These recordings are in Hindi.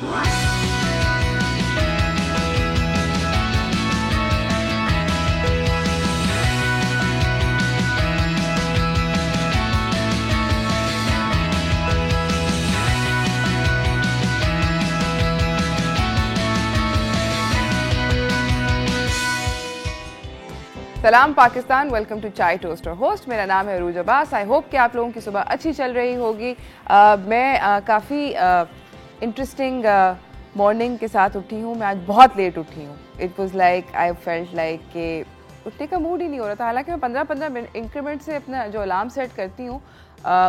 सलाम पाकिस्तान, वेलकम टू चाय टोस्टर होस्ट। मेरा नाम है अरूज अब्बास। आई होप कि आप लोगों की सुबह अच्छी चल रही होगी। मैं काफ़ी इंटरेस्टिंग मॉर्निंग के साथ उठी हूँ। मैं आज बहुत लेट उठी हूँ। It was like I felt like कि उठने का मूड ही नहीं हो रहा था। हालांकि मैं 15-15 इंक्रीमेंट से अपना जो अलार्म सेट करती हूँ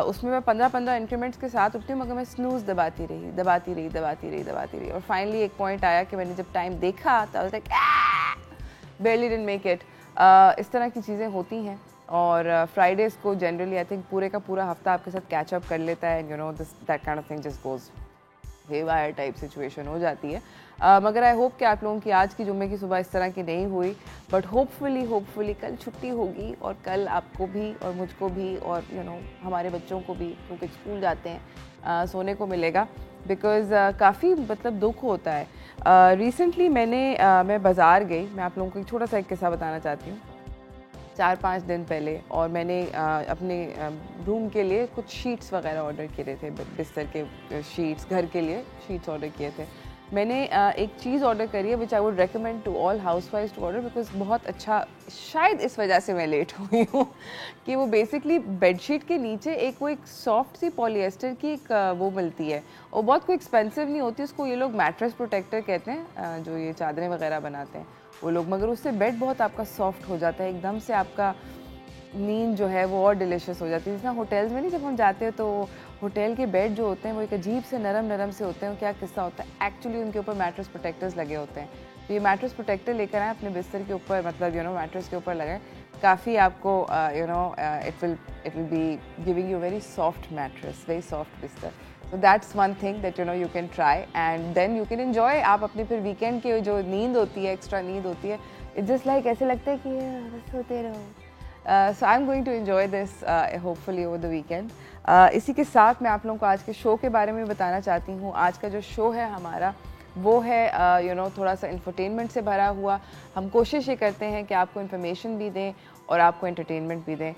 उसमें मैं 15-15 इंक्रीमेंट्स के साथ उठती हूँ, मगर मैं स्नूज़ दबाती रही और फाइनली एक पॉइंट आया कि मैंने जब टाइम देखा तो I was like barely didn't make it। इस तरह की चीज़ें होती हैं और फ्राइडेज़ को जनरली आई थिंक पूरे का पूरा हफ्ता आपके साथ कैच अप कर लेता है। You know this that kind of thing just goes haywire type situation हो जाती है। मगर आई होप कि आप लोगों की आज की जुम्मे की सुबह इस तरह की नहीं हुई, बट होपफुली कल छुट्टी होगी और कल आपको भी और मुझको भी और हमारे बच्चों को भी, क्योंकि स्कूल जाते हैं, सोने को मिलेगा। बिकॉज़ काफ़ी मतलब दुख होता है। रिसेंटली मैं बाज़ार गई। मैं आप लोगों को एक छोटा सा एक किस्सा बताना चाहती हूँ। 4-5 दिन पहले, और मैंने अपने रूम के लिए कुछ शीट्स वगैरह ऑर्डर किए थे, बिस्तर के शीट्स, घर के लिए शीट्स ऑर्डर किए थे। मैंने एक चीज़ ऑर्डर करी है which I would recommend to all हाउसवाइफ्स टू ऑर्डर, बिकॉज बहुत अच्छा, शायद इस वजह से मैं लेट हुई हूँ कि वो बेसिकली बेडशीट के नीचे एक सॉफ्ट सी पॉलिएस्टर की एक वो मिलती है, और बहुत कोई एक्सपेंसिव नहीं होती। उसको ये लोग मैट्रेस प्रोटेक्टर कहते हैं, जो ये चादरें वगैरह बनाते हैं वो लोग। मगर उससे बेड बहुत आपका सॉफ्ट हो जाता है, एकदम से आपका नींद जो है वो और डिलीशियस हो जाती है। जिस तरह होटल्स में नहीं, जब हम जाते हैं तो होटल के बेड जो होते हैं वो एक अजीब से नरम से होते हैं। क्या किस्सा होता है, एक्चुअली उनके ऊपर मैट्रेस प्रोटेक्टर्स लगे होते हैं। तो ये मैट्रेस प्रोटेक्टर लेकर आए अपने बिस्तर के ऊपर, मतलब मैट्रेस के ऊपर लगाएं। काफ़ी आपको it will be giving you very soft mattress, very soft बिस्तर। So that's one thing that you can try and then you can enjoy। आप अपने फिर वीकेंड की जो नींद होती है, एक्स्ट्रा नींद होती है, इट्स जस्ट लाइक ऐसे लगता है कि बस सोते रहो। So I am going to enjoy this hopefully over the weekend. इसी के साथ मैं आप लोगों को आज के शो के बारे में बताना चाहती हूँ। आज का जो शो है हमारा वो है थोड़ा सा इंफरटेनमेंट से भरा हुआ। हम कोशिश ये करते हैं कि आपको इन्फॉर्मेशन भी दें और आपको एंटरटेनमेंट भी दें।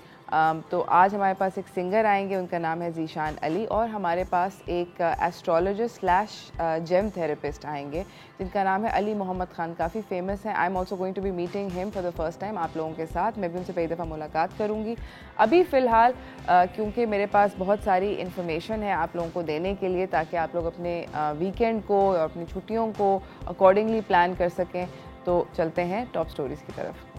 तो आज हमारे पास एक सिंगर आएंगे, उनका नाम है ज़ीशान अली, और हमारे पास एक एस्ट्रोलॉजिस्ट स्लैश जेम थेरेपिस्ट आएंगे जिनका नाम है अली मोहम्मद ख़ान। काफ़ी फेमस है। I am also going to be meeting him for the first time आप लोगों के साथ। मैं भी उनसे पहली दफ़ा मुलाकात करूँगी। अभी फ़िलहाल क्योंकि मेरे पास बहुत सारी इन्फॉर्मेशन है आप लोगों को देने के लिए, ताकि आप लोग अपने वीकेंड को और अपनी छुट्टियों को अकॉर्डिंगली प्लान कर सकें। तो चलते हैं टॉप स्टोरीज़ की तरफ।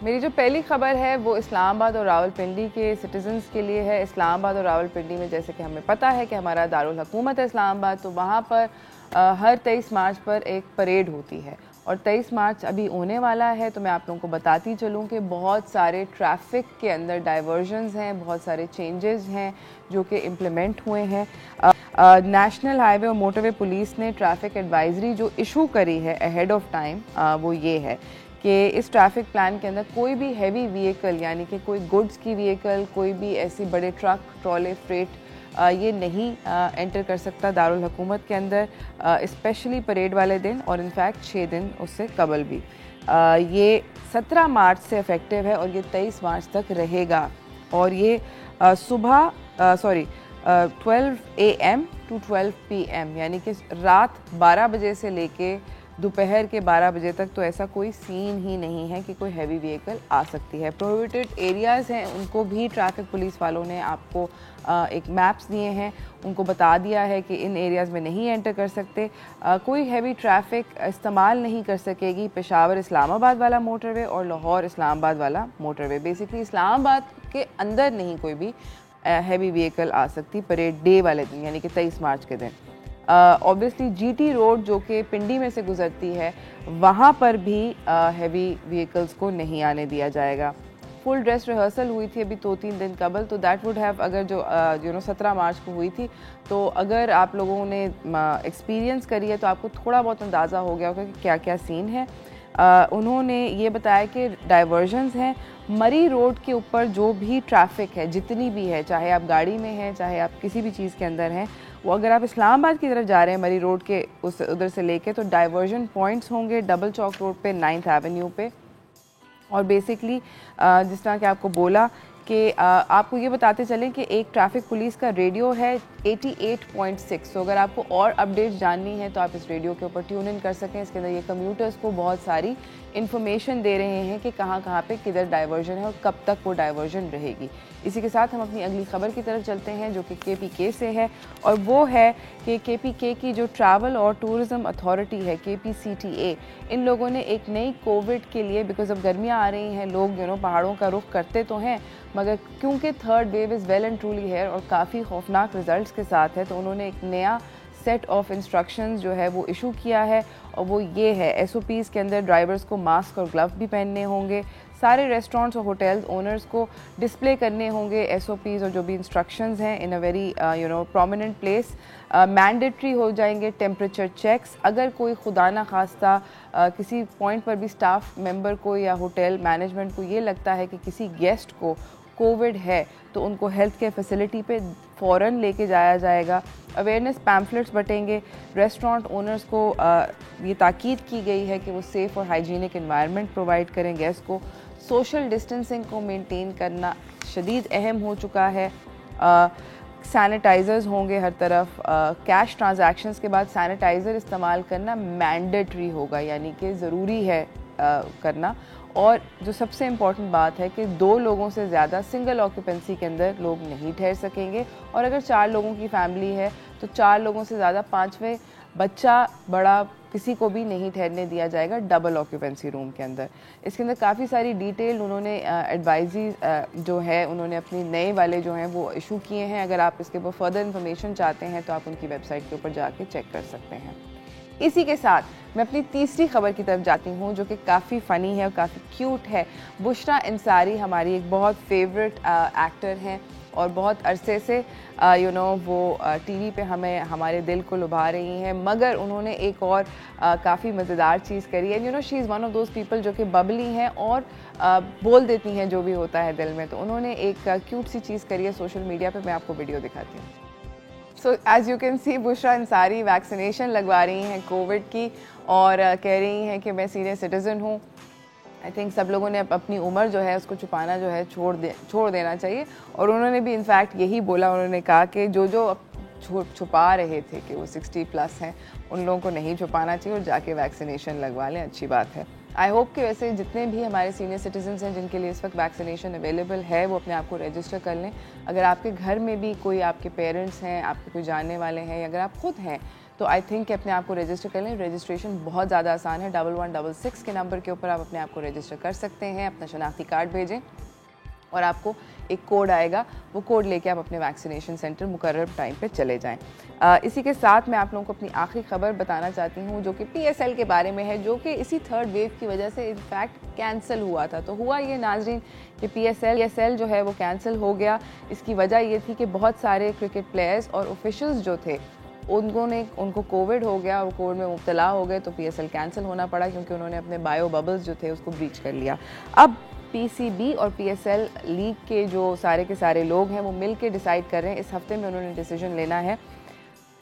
मेरी जो पहली ख़बर है वो इस्लामाबाद और रावलपिंडी के सिटीज़न्स के लिए है। इस्लामाबाद और रावलपिंडी में जैसे कि हमें पता है कि हमारा दारुल हुकूमत है इस्लामाबाद, तो वहाँ पर हर 23 मार्च पर एक परेड होती है, और 23 मार्च अभी होने वाला है। तो मैं आप लोगों को बताती चलूँ कि बहुत सारे ट्रैफिक के अंदर डाइवर्जन्स हैं, बहुत सारे चेंजेस हैं जो कि इम्प्लीमेंट हुए हैं। नेशनल हाईवे और मोटरवे पुलिस ने ट्रैफिक एडवाइजरी जो इशू करी है अहेड ऑफ टाइम, वो ये है कि इस ट्रैफिक प्लान के अंदर कोई भी हैवी व्हीकल, यानी कि कोई गुड्स की व्हीकल, कोई भी ऐसी बड़े ट्रक, ट्रॉले, फ्रेट, ये नहीं एंटर कर सकता दारुल हुकूमत के अंदर, स्पेशली परेड वाले दिन, और इनफैक्ट 6 दिन उससे कबल भी। ये 17 मार्च से इफ़ेक्टिव है और ये 23 मार्च तक रहेगा। और ये सुबह 12 AM to 12 PM, यानी कि रात 12 बजे से लेके दोपहर के 12 बजे तक तो ऐसा कोई सीन ही नहीं है कि कोई हैवी व्हीकल आ सकती है। प्रोहिबिटेड एरियाज़ हैं, उनको भी ट्रैफिक पुलिस वालों ने आपको एक मैप्स दिए हैं, उनको बता दिया है कि इन एरियाज़ में नहीं एंटर कर सकते। कोई हैवी ट्रैफिक इस्तेमाल नहीं कर सकेगी पेशावर इस्लामाबाद वाला मोटरवे और लाहौर इस्लामाबाद वाला मोटरवे। बेसिकली इस्लामाबाद के अंदर नहीं कोई भी हैवी व्हीकल आ सकती परेड डे वाले दिन, यानी कि 23 मार्च के दिन। ऑब्वियसली GT रोड जो कि पिंडी में से गुजरती है, वहाँ पर भी हैवी व्हीकल्स को नहीं आने दिया जाएगा। फुल ड्रेस रिहर्सल हुई थी अभी 2-3 दिन कबल, तो दैट वुड हैव, अगर जो 17 मार्च को हुई थी, तो अगर आप लोगों ने एक्सपीरियंस करी है तो आपको थोड़ा बहुत अंदाज़ा हो गया होगा कि क्या क्या सीन है। उन्होंने ये बताया कि डाइवर्जन्स हैं मरी रोड के ऊपर, जो भी ट्रैफिक है जितनी भी है, चाहे आप गाड़ी में हैं चाहे आप किसी भी चीज़ के अंदर हैं, वो अगर आप इस्लामाबाद की तरफ जा रहे हैं मरी रोड के उधर से लेके, तो डाइवर्जन पॉइंट्स होंगे डबल चौक रोड पे, 9th एवेन्यू पे। और बेसिकली जिस तरह कि आपको बोला कि आपको ये बताते चलें कि एक ट्रैफिक पुलिस का रेडियो है 88.6। तो अगर आपको और अपडेट्स जाननी है तो आप इस रेडियो के ऊपर ट्यून इन कर सकें। इसके अंदर ये कम्यूटर्स को बहुत सारी इन्फॉर्मेशन दे रहे हैं कि कहाँ कहाँ पे किधर डाइवर्जन है और कब तक वो डाइवर्जन रहेगी। इसी के साथ हम अपनी अगली खबर की तरफ चलते हैं जो कि KPK से है, और वो है कि KPK की जो ट्रैवल और टूरिज़म अथॉरिटी है KPCTA, इन लोगों ने एक नई कोविड के लिए, बिकॉज अब गर्मियाँ आ रही हैं, लोग पहाड़ों का रुख करते तो हैं, मगर क्योंकि third wave is well and truly है और काफ़ी खौफनाक रिजल्ट्स के साथ है, तो उन्होंने एक नया सेट ऑफ इंस्ट्रक्शंस जो है वो इशू किया है। और वो ये है, SOPs के अंदर ड्राइवर्स को मास्क और ग्लव भी पहनने होंगे, सारे रेस्टोरेंट्स और होटल्स ओनर्स को डिस्प्ले करने होंगे SOPs और जो भी इंस्ट्रक्शंस हैं in a very prominent place. Mandatory हो जाएंगे टेम्परेचर चेक्स। अगर कोई खुदा ना खास्ता किसी पॉइंट पर भी स्टाफ मेंबर को या होटल मैनेजमेंट को ये लगता है कि किसी गेस्ट को कोविड है, तो उनको हेल्थ केयर फैसिलिटी पे फ़ौरन लेके जाया जाएगा। अवेयरनेस पैम्फलेट्स बटेंगे। रेस्टोरेंट ओनर्स को ये ताकीद की गई है कि वो सेफ़ और हाइजीनिक एनवायरनमेंट प्रोवाइड करें गेस्ट को। सोशल डिस्टेंसिंग को मेंटेन करना शदीद अहम हो चुका है। सैनिटाइज़र्स होंगे हर तरफ। कैश ट्रांजैक्शंस के बाद सैनिटाइज़र इस्तेमाल करना मैंडेटरी होगा, यानी कि ज़रूरी है करना। और जो सबसे इम्पॉर्टेंट बात है कि 2 लोगों से ज़्यादा सिंगल ऑक्यूपेंसी के अंदर लोग नहीं ठहर सकेंगे, और अगर 4 लोगों की फैमिली है तो 4 लोगों से ज़्यादा 5वें बच्चा बड़ा किसी को भी नहीं ठहरने दिया जाएगा डबल ऑक्यूपेंसी रूम के अंदर। इसके अंदर काफ़ी सारी डिटेल उन्होंने एडवाइजरी जो है उन्होंने अपनी नए वाले जो हैं वो इशू किए हैं। अगर आप इसके ऊपर फर्दर इन्फॉर्मेशन चाहते हैं तो आप उनकी वेबसाइट के ऊपर जाके चेक कर सकते हैं। इसी के साथ मैं अपनी तीसरी खबर की तरफ जाती हूँ जो कि काफ़ी फ़नी है और काफ़ी क्यूट है। बुशरा अंसारी हमारी एक बहुत फेवरेट एक्टर हैं और बहुत अरसे से वो टीवी पे हमें हमारे दिल को लुभा रही हैं, मगर उन्होंने एक और काफ़ी मज़ेदार चीज़ करी है। She is one of those people जो कि बबली हैं और बोल देती हैं जो भी होता है दिल में। तो उन्होंने एक क्यूट सी चीज़ करी है सोशल मीडिया पे, मैं आपको वीडियो दिखाती हूँ। So as you can see, Bushra Ansari vaccination लगवा रही हैं कोविड की और कह रही हैं कि मैं सीनियर सिटीज़न हूँ। आई थिंक सब लोगों ने अपनी उम्र जो है उसको छुपाना जो है छोड़ देना चाहिए। और उन्होंने भी इनफैक्ट यही बोला, उन्होंने कहा कि जो छुपा रहे थे कि वो 60+ हैं, उन लोगों को नहीं छुपाना चाहिए और जाके वैक्सीनेशन लगवा लें। अच्छी बात है। आई होप कि वैसे जितने भी हमारे सीनियर सिटीजन्स हैं जिनके लिए इस वक्त वैक्सीनेशन अवेलेबल है वो अपने आप को रजिस्टर कर लें। अगर आपके घर में भी कोई आपके पेरेंट्स हैं, आपके कोई जानने वाले हैं, या अगर आप खुद हैं तो आई थिंक अपने आप को रजिस्टर कर लें। रजिस्ट्रेशन बहुत ज़्यादा आसान है। 1166 के नंबर के ऊपर आप अपने आप को रजिस्टर कर सकते हैं। अपना शनाख्ती कार्ड भेजें और आपको एक कोड आएगा, वो कोड लेके आप अपने वैक्सीनेशन सेंटर मुकर्रर टाइम पे चले जाएं। इसी के साथ मैं आप लोगों को अपनी आखिरी खबर बताना चाहती हूँ जो कि PSL के बारे में है, जो कि इसी थर्ड वेव की वजह से इनफैक्ट कैंसिल हुआ था। तो हुआ ये नाजरीन कि PSL जो है वो कैंसिल हो गया। इसकी वजह ये थी कि बहुत सारे क्रिकेट प्लेयर्स और ऑफिशियल्स जो थे उनको कोविड हो गया और कोविड में मुब्तला हो गए, तो PSL कैंसिल होना पड़ा क्योंकि उन्होंने अपने बायो बबल्स जो थे उसको ब्रीच कर लिया। अब PCB और PSL लीग के जो सारे के सारे लोग हैं वो मिल के डिसाइड कर रहे हैं। इस हफ्ते में उन्होंने डिसीजन लेना है।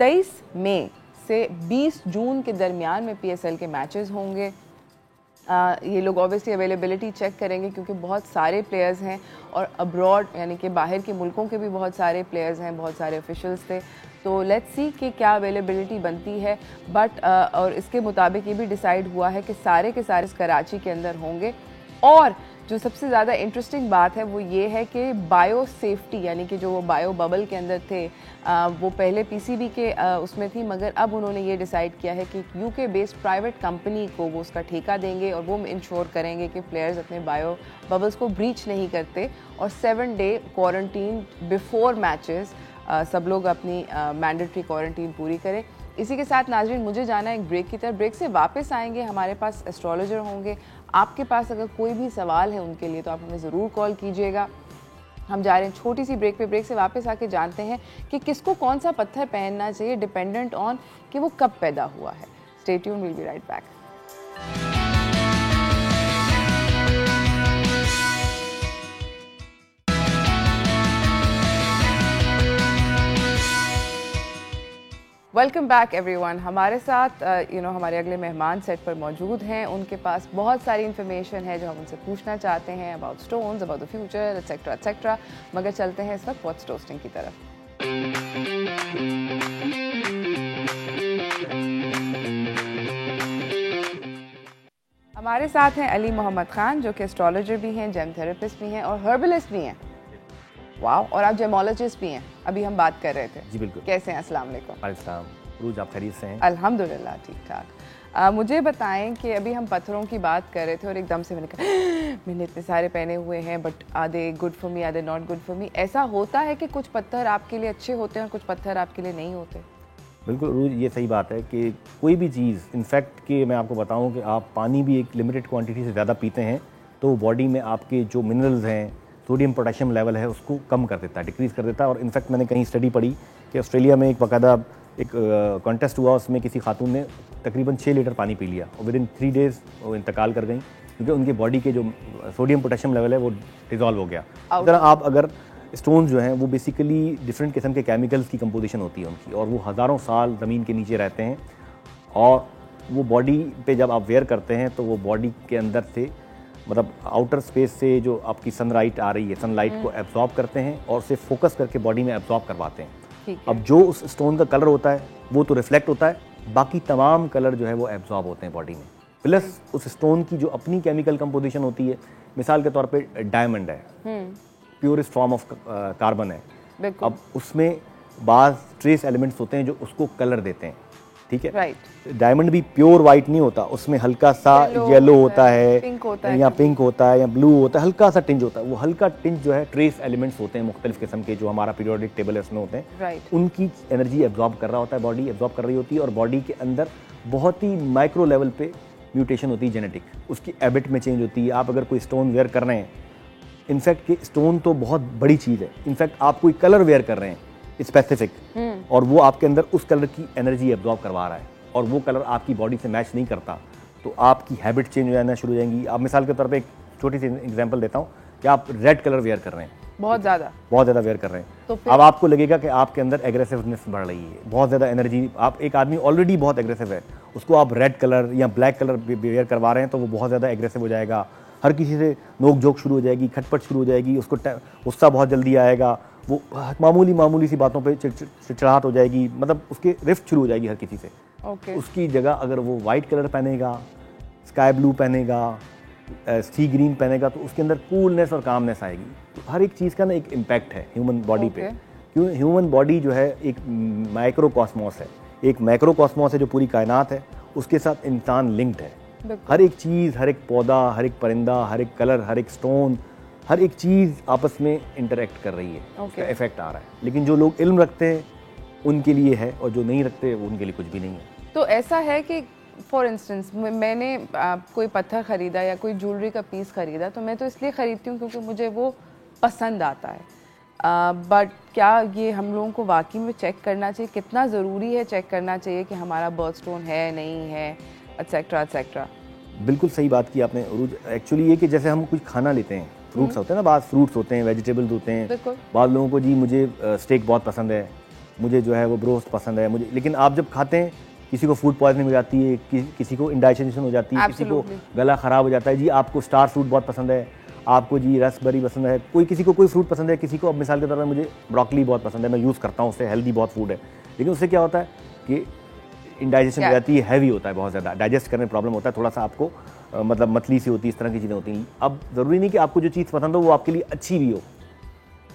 23 मई से 20 जून के दरमियान में PSL के मैचेस होंगे। ये लोग ऑब्वियसली अवेलेबिलिटी चेक करेंगे क्योंकि बहुत सारे प्लेयर्स हैं और अब्रॉड यानी कि बाहर के मुल्कों के भी बहुत सारे प्लेयर्स हैं, बहुत सारे ऑफिशियल्स थे। तो लेट्स सी कि क्या अवेलेबिलिटी बनती है। बट और इसके मुताबिक ये भी डिसाइड हुआ है कि सारे के सारे कराची के अंदर होंगे। और जो सबसे ज़्यादा इंटरेस्टिंग बात है वो ये है कि बायो सेफ्टी यानी कि जो वो बायो बबल के अंदर थे वो पहले PCB के उसमें थी, मगर अब उन्होंने ये डिसाइड किया है कि UK बेस्ड प्राइवेट कंपनी को वो उसका ठेका देंगे और वो इंश्योर करेंगे कि प्लेयर्स अपने बायो बबल्स को ब्रीच नहीं करते। और 7 डे क्वारंटीन बिफोर मैचेस सब लोग अपनी मैंडेटरी क्वारंटीन पूरी करें। इसी के साथ नाजरीन मुझे जाना है एक ब्रेक की तरफ। ब्रेक से वापस आएंगे, हमारे पास एस्ट्रोलॉजर होंगे। आपके पास अगर कोई भी सवाल है उनके लिए तो आप हमें ज़रूर कॉल कीजिएगा। हम जा रहे हैं छोटी सी ब्रेक पे। ब्रेक से वापस आके जानते हैं कि किसको कौन सा पत्थर पहनना चाहिए डिपेंडेंट ऑन कि वो कब पैदा हुआ है। Stay tuned, will be right back. Welcome back everyone. हमारे साथ हमारे अगले मेहमान सेट पर मौजूद हैं। उनके पास बहुत सारी इन्फॉर्मेशन है जो हम उनसे पूछना चाहते हैं about stones, about the future, etcetera etcetera. मगर चलते हैं इस वक्त व्हाट्स टोस्टिंग की तरफ। हमारे साथ हैं अली मोहम्मद खान, जो कि एस्ट्रोलॉजर भी हैं, जेम थेरेपिस्ट भी हैं और हर्बलिस्ट भी हैं। वाह, और आप जेमोलॉजिस्ट भी हैं, अभी हम बात कर रहे थे। जी बिल्कुल। कैसे हैं? अस्सलाम वालेकुम। वालेकुम। रोज आप खैरियत से हैं? अल्हम्दुलिल्लाह ठीक ठाक। मुझे बताएं कि अभी हम पत्थरों की बात कर रहे थे और एकदम से मैंने कहा मैंने इतने सारे पहने हुए हैं, बट आधे गुड फॉर मी, आधे नॉट गुड फॉर मी। ऐसा होता है कि कुछ पत्थर आपके लिए अच्छे होते हैं और कुछ पत्थर आपके लिए नहीं होते? बिल्कुल रूज, ये सही बात है कि कोई भी चीज़, इनफैक्ट कि मैं आपको बताऊं कि आप पानी भी एक लिमिटेड क्वांटिटी से ज़्यादा पीते हैं तो बॉडी में आपके जो मिनरल्स हैं, सोडियम पोटेशियम लेवल है, उसको कम कर देता है, डिक्रीज़ कर देता है। और इनफैक्ट मैंने कहीं स्टडी पढ़ी कि ऑस्ट्रेलिया में एक बाकायदा एक कॉन्टेस्ट हुआ, उसमें किसी खातून ने तकरीबन 6 लीटर पानी पी लिया और विद इन 3 डेज़ वो इंतकाल कर गई, क्योंकि उनके बॉडी के जो सोडियम पोटेशियम लेवल है वो डिज़ोल्व हो गया। इस तरह आप अगर स्टोन्स जो हैं वो बेसिकली डिफरेंट किस्म के केमिकल्स की कंपोजिशन होती है उनकी, और वो हज़ारों साल ज़मीन के नीचे रहते हैं, और वो बॉडी पे जब आप वेयर करते हैं तो वो बॉडी के अंदर से, मतलब आउटर स्पेस से जो आपकी सनलाइट आ रही है, सनलाइट को एब्जॉर्ब करते हैं और उसे फोकस करके बॉडी में एब्जॉर्ब करवाते हैं। अब जो उस स्टोन का कलर होता है वो तो रिफ्लेक्ट होता है, बाकी तमाम कलर जो है वो एब्जॉर्ब होते हैं बॉडी में। प्लस उस स्टोन की जो अपनी केमिकल कंपोजिशन होती है, मिसाल के तौर पे डायमंड है, प्योरेस्ट फॉर्म ऑफ कार्बन है। अब उसमें बाज़ ट्रेस एलिमेंट्स होते हैं जो उसको कलर देते हैं, ठीक है। राइट। डायमंड भी प्योर वाइट नहीं होता, उसमें हल्का सा येलो होता है, या पिंक होता है, या ब्लू होता है, हल्का सा टिंज होता है। वो हल्का टिंज जो है ट्रेस एलिमेंट्स होते हैं मुख्तलिफ किस्म के, जो हमारा पीरियोडिक टेबल है उसमें होते हैं। Right. उनकी एनर्जी एब्जॉर्ब कर रहा होता है, बॉडी एब्जॉर्ब कर रही होती है, और बॉडी के अंदर बहुत ही माइक्रो लेवल पे म्यूटेशन होती है जेनेटिक, उसकी हैबिट में चेंज होती है। आप अगर कोई स्टोन वेयर कर रहे हैं, इनफैक्ट कि स्टोन तो बहुत बड़ी चीज़ है, इनफैक्ट आप कोई कलर वेयर कर रहे हैं स्पेसिफिक, और वो आपके अंदर उस कलर की एनर्जी एब्जॉर्ब करवा रहा है, और वो कलर आपकी बॉडी से मैच नहीं करता, तो आपकी हैबिट चेंज हो जाना शुरू हो जाएंगी। आप मिसाल के तौर पे एक छोटी सी एग्जांपल देता हूँ कि आप रेड कलर वेयर कर रहे हैं, बहुत ज़्यादा वेयर कर रहे हैं, तो अब आपको लगेगा कि आपके अंदर एग्रेसिवनेस बढ़ रही है, बहुत ज़्यादा एनर्जी। आप एक आदमी ऑलरेडी बहुत एग्रेसिव है, उसको आप रेड कलर या ब्लैक कलर वेयर करवा रहे हैं तो वो बहुत ज़्यादा एग्रेसिव हो जाएगा, हर किसी से नोक झोंक शुरू हो जाएगी, खटपट शुरू हो जाएगी, उसको गुस्सा बहुत जल्दी आएगा, वो मामूली सी बातों पे चिड़चिड़ाहट हो जाएगी, मतलब उसके रिफ्ट शुरू हो जाएगी हर किसी से। उसकी जगह अगर वो वाइट कलर पहनेगा, स्काई ब्लू पहनेगा, सी ग्रीन पहनेगा, तो उसके अंदर कूलनेस और कामनेस आएगी। तो हर एक चीज़ का ना एक इम्पैक्ट है ह्यूमन बॉडी पे, क्यों ह्यूमन बॉडी जो है एक माइक्रो कॉस्मोस है, एक मैक्रो कॉस्मोस है जो पूरी कायनात है, उसके साथ इंसान लिंक्ड है। हर एक चीज़, हर एक पौधा, हर एक परिंदा, हर एक कलर, हर एक स्टोन, हर एक चीज़ आपस में इंटरेक्ट कर रही है, उसका इफेक्ट आ रहा है। लेकिन जो लोग इल्म रखते हैं उनके लिए है, और जो नहीं रखते वो उनके लिए कुछ भी नहीं है। तो ऐसा है कि फॉर इंस्टेंस मैंने कोई पत्थर ख़रीदा या कोई ज्वेलरी का पीस ख़रीदा, तो मैं तो इसलिए ख़रीदती हूँ क्योंकि मुझे वो पसंद आता है, बट क्या ये हम लोगों को वाकई में चेक करना चाहिए? कितना ज़रूरी है चेक करना चाहिए कि हमारा बर्थ स्टोन है नहीं है, एटसेट्रा एटसेट्रा? बिल्कुल सही बात की आपने। एक्चुअली ये कि जैसे हम कुछ खाना लेते हैं, फ्रूट्स होते हैं ना, बाद फ्रूट्स होते हैं, वेजिटेबल्स होते हैं, बाद लोगों को जी मुझे स्टेक बहुत पसंद है, मुझे जो है वो ब्रोस्ट पसंद है मुझे, लेकिन आप जब खाते हैं किसी को फूड पॉइजनिंग हो जाती है, किसी को इंडाइजेशन हो जाती है, किसी को गला ख़राब हो जाता है। जी आपको स्टार फ्रूट बहुत पसंद है, आपको जी रसबेरी पसंद है, किसी को कोई फ्रूट पसंद है, किसी को, अब मिसाल के तौर पर मुझे ब्रोकली बहुत पसंद है, मैं यूज़ करता हूँ, उससे हेल्दी बहुत फूड है, लेकिन उससे क्या होता है कि इंडाइजेशन हो जाती है, हैवी होता है, बहुत ज़्यादा डाइजेस्ट करने में प्रॉब्लम होता है, थोड़ा सा आपको मतलब मतली सी होती है, इस तरह की चीज़ें होती हैं। अब ज़रूरी नहीं कि आपको जो चीज़ पसंद हो वो आपके लिए अच्छी भी हो।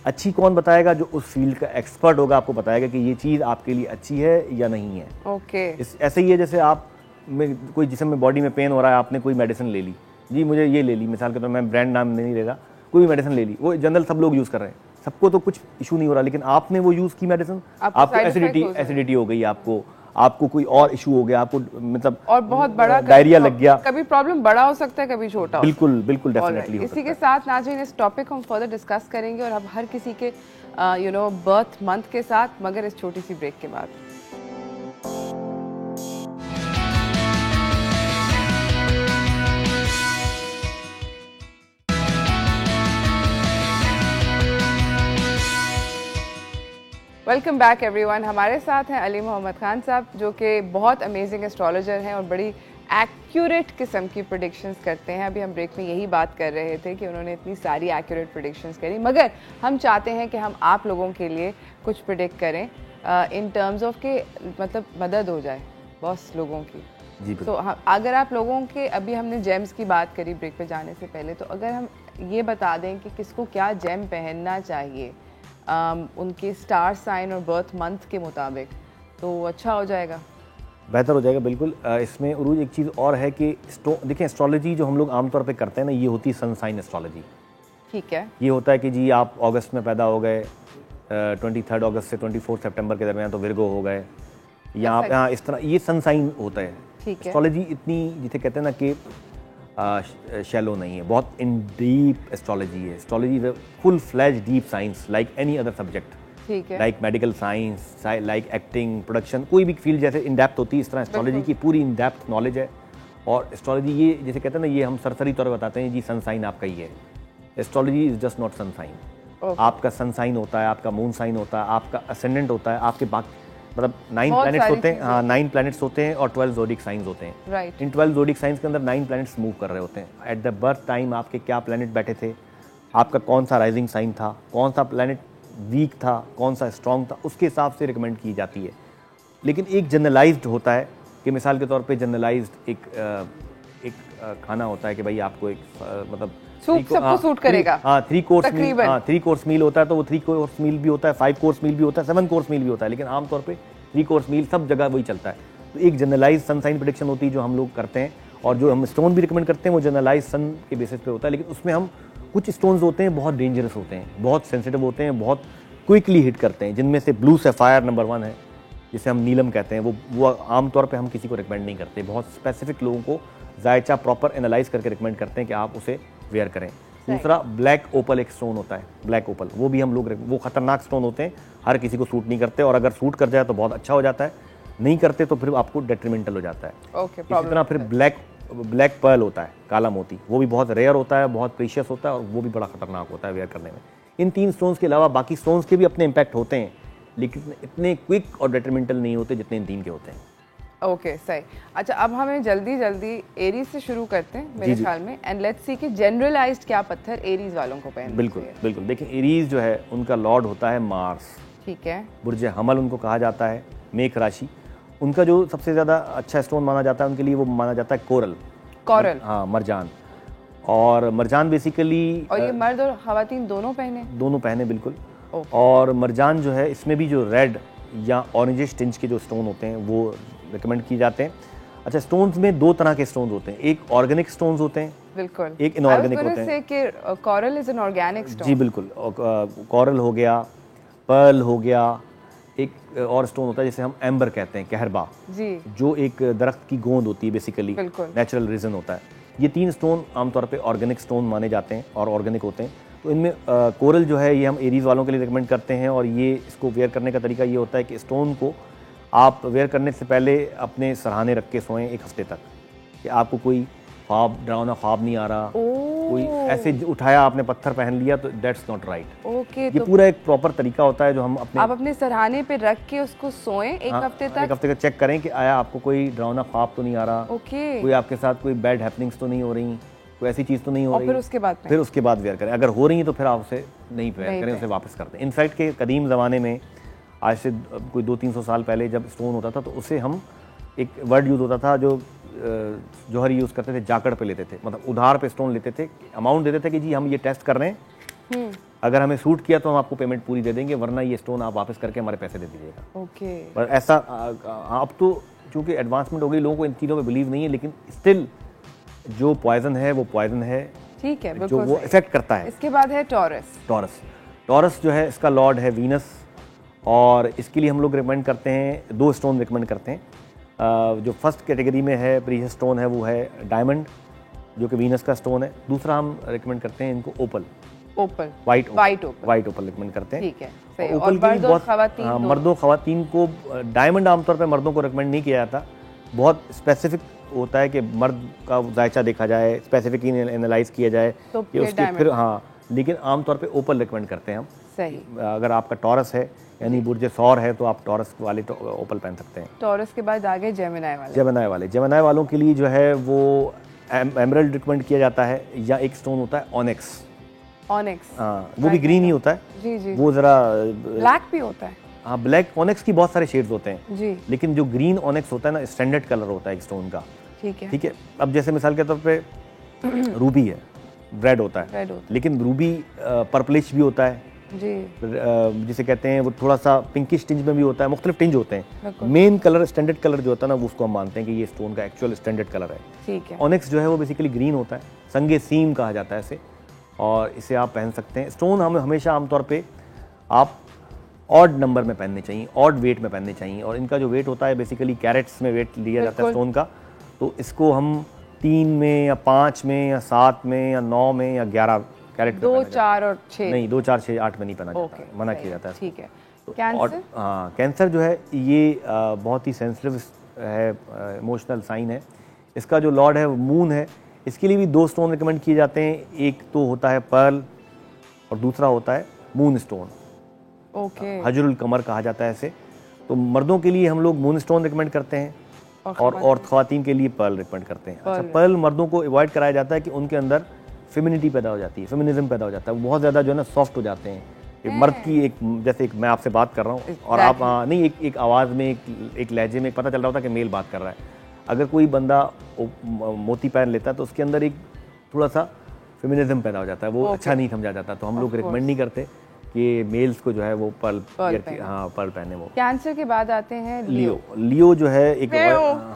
अच्छी कौन बताएगा? जो उस फील्ड का एक्सपर्ट होगा आपको बताएगा कि ये चीज़ आपके लिए अच्छी है या नहीं है। ऐसे ही है जैसे आप में कोई जिसम में बॉडी में पेन हो रहा है, आपने कोई मेडिसिन ले ली, जी मुझे ये ले ली, मिसाल के तौर मैं ब्रांड नाम नहीं लेगा, कोई भी मेडिसिन ले ली, वो जनरल सब लोग यूज़ कर रहे हैं, सबको तो कुछ इशू नहीं हो रहा, लेकिन आपने वो यूज़ की मेडिसिन, आपको एसिडिटी हो गई, आपको कोई और इशू हो गया, आपको मतलब और बहुत बड़ा डायरिया लग गया, कभी प्रॉब्लम बड़ा हो सकता है, कभी छोटा। बिल्कुल डेफिनेटली। इसी के साथ नाज़रीन इस टॉपिक को हम फर्दर डिस्कस करेंगे, और अब हर किसी के बर्थ मंथ के साथ, मगर इस छोटी सी ब्रेक के बाद। Welcome back everyone. हमारे साथ हैं अली मोहम्मद खान साहब, जो कि बहुत अमेजिंग एस्ट्रोलॉजर हैं और बड़ी एक्यूरेट किस्म की प्रेडिक्शंस करते हैं। अभी हम ब्रेक में यही बात कर रहे थे कि उन्होंने इतनी सारी एक्यूरेट प्रेडिक्शंस करी, मगर हम चाहते हैं कि हम आप लोगों के लिए कुछ प्रेडिक्ट करें इन टर्म्स ऑफ के मतलब मदद हो जाए बॉस लोगों की। जी तो अगर आप लोगों के, अभी हमने जेम्स की बात करी ब्रेक पे जाने से पहले, तो अगर हम ये बता दें कि किसको क्या जेम पहनना चाहिए उनके स्टार साइन और बर्थ मंथ के मुताबिक, तो अच्छा हो जाएगा, बेहतर हो जाएगा। बिल्कुल। इसमें उरूज एक चीज़ और है कि देखिए एस्ट्रोलॉजी जो हम लोग आमतौर पे करते हैं ना, ये होती है सन साइन एस्ट्रोलॉजी। ठीक है। ये होता है कि जी आप अगस्त में पैदा हो गए, 23 अगस्त से 24 सितंबर के दरमियान तो विर्गो हो गए, या आप यहाँ इस तरह, ये सन साइन होता है। ठीक है। एस्ट्रोलॉजी इतनी जिसे कहते हैं ना कि शैलो नहीं है, बहुत इन डीप एस्ट्रोलॉजी है। Astrology is a full fledge deep science like any other subject, ठीक है, like medical science, like acting, production, कोई भी फील्ड जैसे इन डेप्थ होती है, इस तरह एस्ट्रोलॉजी की पूरी इन डेप्थ नॉलेज है। और एस्ट्रोलॉजी ये जैसे कहते हैं ना, ये हम सरसरी तौर पर बताते हैं जी सन साइन आपका ही है। Astrology is just not sun sign. आपका सन साइन होता है, आपका मून साइन होता है, आपका असेंडेंट होता है, आपके बाकी मतलब 9 प्लैनेट्स होते हैं। हाँ, 9 प्लैनेट्स होते हैं और 12 ज़ोडिक साइंस होते हैं। राइट। इन 12 ज़ोडिक साइंस के अंदर 9 प्लैनेट्स मूव कर रहे होते हैं। एट द बर्थ टाइम आपके क्या प्लैनेट बैठे थे, आपका कौन सा राइजिंग साइन था, कौन सा प्लैनेट वीक था, कौन सा स्ट्रॉन्ग था, उसके हिसाब से रिकमेंड की जाती है। लेकिन एक जनरलाइज्ड होता है कि मिसाल के तौर पे जनरलाइज्ड एक खाना होता है कि भाई आपको एक मतलब सूप सबको सूट करेगा। हाँ, 3 कोर्स मील, हाँ 3 कोर्स मील होता है, तो वो 3 कोर्स मील भी होता है, 5 कोर्स मील भी होता है, 7 कोर्स मील भी होता है, लेकिन आमतौर पे 3 कोर्स मील सब जगह वही चलता है। तो एक जनरलाइज सन साइन प्रेडिक्शन होती है जो हम लोग करते हैं, और जो हम स्टोन भी रिकमेंड करते हैं वो जनरलाइज सन के बेसिस पे होता है। लेकिन उसमें हम कुछ स्टोन्स होते हैं बहुत डेंजरस होते हैं, बहुत सेंसिटिव होते हैं, बहुत क्विकली हिट करते हैं, जिनमें से ब्लू सैफायर नंबर 1 है, जिसे हम नीलम कहते हैं। वो आमतौर पे हम किसी को रिकमेंड नहीं करते, बहुत स्पेसिफिक लोगों को जायचा प्रॉपर एनालाइज करके रिकमेंड करते हैं कि आप उसे वेयर करें। दूसरा ब्लैक ओपल एक स्टोन होता है, ब्लैक ओपल, वो भी हम लोग, वो खतरनाक स्टोन होते हैं, हर किसी को सूट नहीं करते, और अगर सूट कर जाए तो बहुत अच्छा हो जाता है, नहीं करते तो फिर आपको डेट्रीमेंटल हो जाता है। ओके। इसी तरह फिर ब्लैक पर्ल होता है, काला मोती, वो भी बहुत रेयर होता है, बहुत प्रीशियस होता है, और वो भी बड़ा खतरनाक होता है वेयर करने में। इन 3 स्टोन्स के अलावा बाकी स्टोन्स के भी अपने इम्पैक्ट होते हैं, लेकिन इतने क्विक और डेट्रीमेंटल नहीं होते जितने इन 3 के होते हैं। ओके, सही। अच्छा, अब हमें जल्दी एरीज से शुरू करते हैं मेरे ख्याल में, एंड लेट्स सी कि जनरलाइज्ड क्या पत्थर एरीज वालों को पहनना बिल्कुल चाहिए। बिल्कुल। देखिए एरीज जो है उनका लॉर्ड होता है मार्स। ठीक है। बुर्ज हमल उनको कहा जाता है, मेष राशि। उनका जो सबसे ज़्यादा अच्छा स्टोन माना जाता है उनके लिए, वो माना जाता है कोरल। हाँ, मरजान। और मरजान बेसिकली, और ये मर्द और खवातीन दोनों पहने बिल्कुल। और मरजान जो है, इसमें भी जो रेड या ऑरेंजिश टिंज के जो स्टोन होते हैं वो रिकमेंड किए जाते हैं। अच्छा, स्टोन्स में 2 तरह के स्टोन्स होते हैं, एक ऑर्गेनिक स्टोन्स होते हैं, बिल्कुल, एक इनऑर्गेनिक होते हैं। कि coral is an organic stone. जी बिल्कुल। कोरल हो गया, पर्ल हो गया, एक और स्टोन होता है जिसे हम एम्बर कहते हैं, कहरबा जी, जो एक दरख्त की गोंद होती है, बेसिकली नेचुरल रीजन होता है। ये 3 स्टोन आमतौर पे ऑर्गेनिक स्टोन माने जाते हैं और ऑर्गेनिक होते हैं। तो इनमें कोरल जो है ये हम एरीज वालों के लिए रिकमेंड करते हैं, और ये इसको वेयर करने का तरीका ये होता है कि स्टोन को आप वेयर करने से पहले अपने सराहने रख के सोएं 1 हफ्ते तक, कि आपको कोई ख्वाब, डरावना ख्वाब नहीं आ रहा, कोई ऐसे उठाया आपने पत्थर पहन लिया, तो दैट्स नॉट राइट। ओके, ये पूरा एक प्रॉपर तरीका होता है जो हम आप अपने सराहने पे रख के उसको सोएं 1 हफ्ते तक। 1 हफ्ते तक चेक करें कि आया आपको कोई डरावना ख्वाब तो नहीं आ रहा, कोई आपके साथ कोई बैड हैपनिंग्स तो नहीं हो रही, कोई ऐसी चीज़ तो नहीं हो रही। फिर उसके बाद वेयर करें। अगर हो रही है तो फिर आप उसे नहीं वेयर करें, उसे वापस कर दें। इनफैक्ट के कदीम ज़माने में, आज से कोई 200-300 साल पहले जब स्टोन होता था, तो उसे हम एक वर्ड यूज़ होता था जो जौहर यूज़ करते थे, जाकड़ पे लेते थे, मतलब उधार पे स्टोन लेते थे, अमाउंट देते थे कि जी हम ये टेस्ट कर रहे हैं, अगर हमें सूट किया तो हम आपको पेमेंट पूरी दे देंगे, वरना ये स्टोन आप वापस करके हमारे पैसे दे दीजिएगा। ओके। पर ऐसा अब तो चूँकि एडवांसमेंट हो गई, लोगों को इन चीज़ों पर बिलीव नहीं है, लेकिन स्टिल जो पॉइजन है वो पॉइजन है। ठीक है, जो वो इफेक्ट करता है। इसके बाद है टॉरस जो है, इसका लॉर्ड है वीनस, और इसके लिए हम लोग रिकमेंड करते हैं 2 स्टोन रिकमेंड करते हैं। जो फर्स्ट कैटेगरी में है प्रीशियस स्टोन है वो है डायमंड, जो कि वीनस का स्टोन है। दूसरा हम रिकमेंड करते हैं इनको ओपल, वाइट ओपल रिकमेंड करते हैं। ठीक है। ओपल की बहुत, मर्दों खवातीन को, डायमंड आमतौर पर मर्दों को रिकमेंड नहीं किया जाता, बहुत स्पेसिफिक होता है कि मर्द का जायचा देखा जाए, स्पेसिफिक एनालाइज किया जाए, कि उसके फिर लेकिन आमतौर पे ओपल रिकमेंड करते हैं हम। सही। अगर आपका टॉरस है यानी बुर्ज सौर है तो आप टॉरस वाले ओपल पहन सकते हैं। टॉरस के बाद आगे जेमिनाई वाले। जेमिनाई वालों के लिए जो है वो एमरल्ड रिकमेंड किया जाता है, या एक स्टोन होता है ऑनिक्स। हाँ, वो भी ग्रीन ही होता है। जी जी। वो जरा ब्लैक भी होता है। हाँ, ब्लैक ऑनिक्स की बहुत सारे शेड्स होते हैं जी, लेकिन जो ग्रीन ऑनिक्स होता है ना, स्टैंडर्ड कलर होता है एक स्टोन का। ठीक है। ठीक है। अब जैसे मिसाल के तौर पे रूबी है, रेड होता है, लेकिन रूबी पर्पलिश भी होता है जी, जिसे कहते हैं वो थोड़ा सा पिंकिश टिंज में भी होता है, मुख्तलिफ टिंज होते हैं। मेन कलर स्टैंडर्ड कलर जो होता है ना, वो उसको हम मानते हैं कि ये स्टोन का एक्चुअल स्टैंडर्ड कलर है। ठीक है। ऑनिक्स जो है वो बेसिकली ग्रीन होता है, संगे सीम कहा जाता है इसे, और इसे आप पहन सकते हैं। स्टोन हमें हमेशा आमतौर पे आप ऑड नंबर में पहनने चाहिए, ऑड वेट में पहनने चाहिए, और इनका जो वेट होता है बेसिकली कैरेट्स में वेट लिया जाता है स्टोन का। तो इसको हम 3 में या 5 में या 7 में या 9 में या 11 कैरेट 2, 4 और 6 नहीं, 2, 4, 6, 8 में नहीं पहना जाता, मना किया जाता है। ठीक है। कैंसर? हाँ, कैंसर जो है ये बहुत ही सेंसिटिव है, इमोशनल साइन है। इसका जो लॉर्ड है वो मून है। इसके लिए भी 2 स्टोन रिकमेंड किए जाते हैं, एक तो होता है पर्ल और दूसरा होता है मून स्टोन। ओके। हजरुल कमर कहा जाता है इसे। तो मर्दों के लिए हम लोग मून स्टोन रिकमेंड करते हैं और ख्वातीन के लिए पर्ल रिकमेंड करते हैं। अच्छा, पर्ल मर्दों को अवॉइड कराया जाता है कि उनके अंदर फेमिनिटी पैदा हो जाती है, फेमिनिज्म पैदा हो जाता है, वो बहुत ज़्यादा जो है ना सॉफ्ट हो जाते हैं। एक मर्द की एक, जैसे एक मैं आपसे बात कर रहा हूँ और आप नहीं, एक आवाज़ में एक लहजे में पता चल रहा होता है कि मेल बात कर रहा है। अगर कोई बंदा मोती पहन लेता है तो उसके अंदर एक थोड़ा सा फेमिनिज्म पैदा हो जाता है, वो अच्छा नहीं समझा जाता। तो हम लोग रिकमेंड नहीं करते कि मेल्स को जो है वो पर्ल पहने। वो कैंसर के बाद आते हैं लियो जो है एक,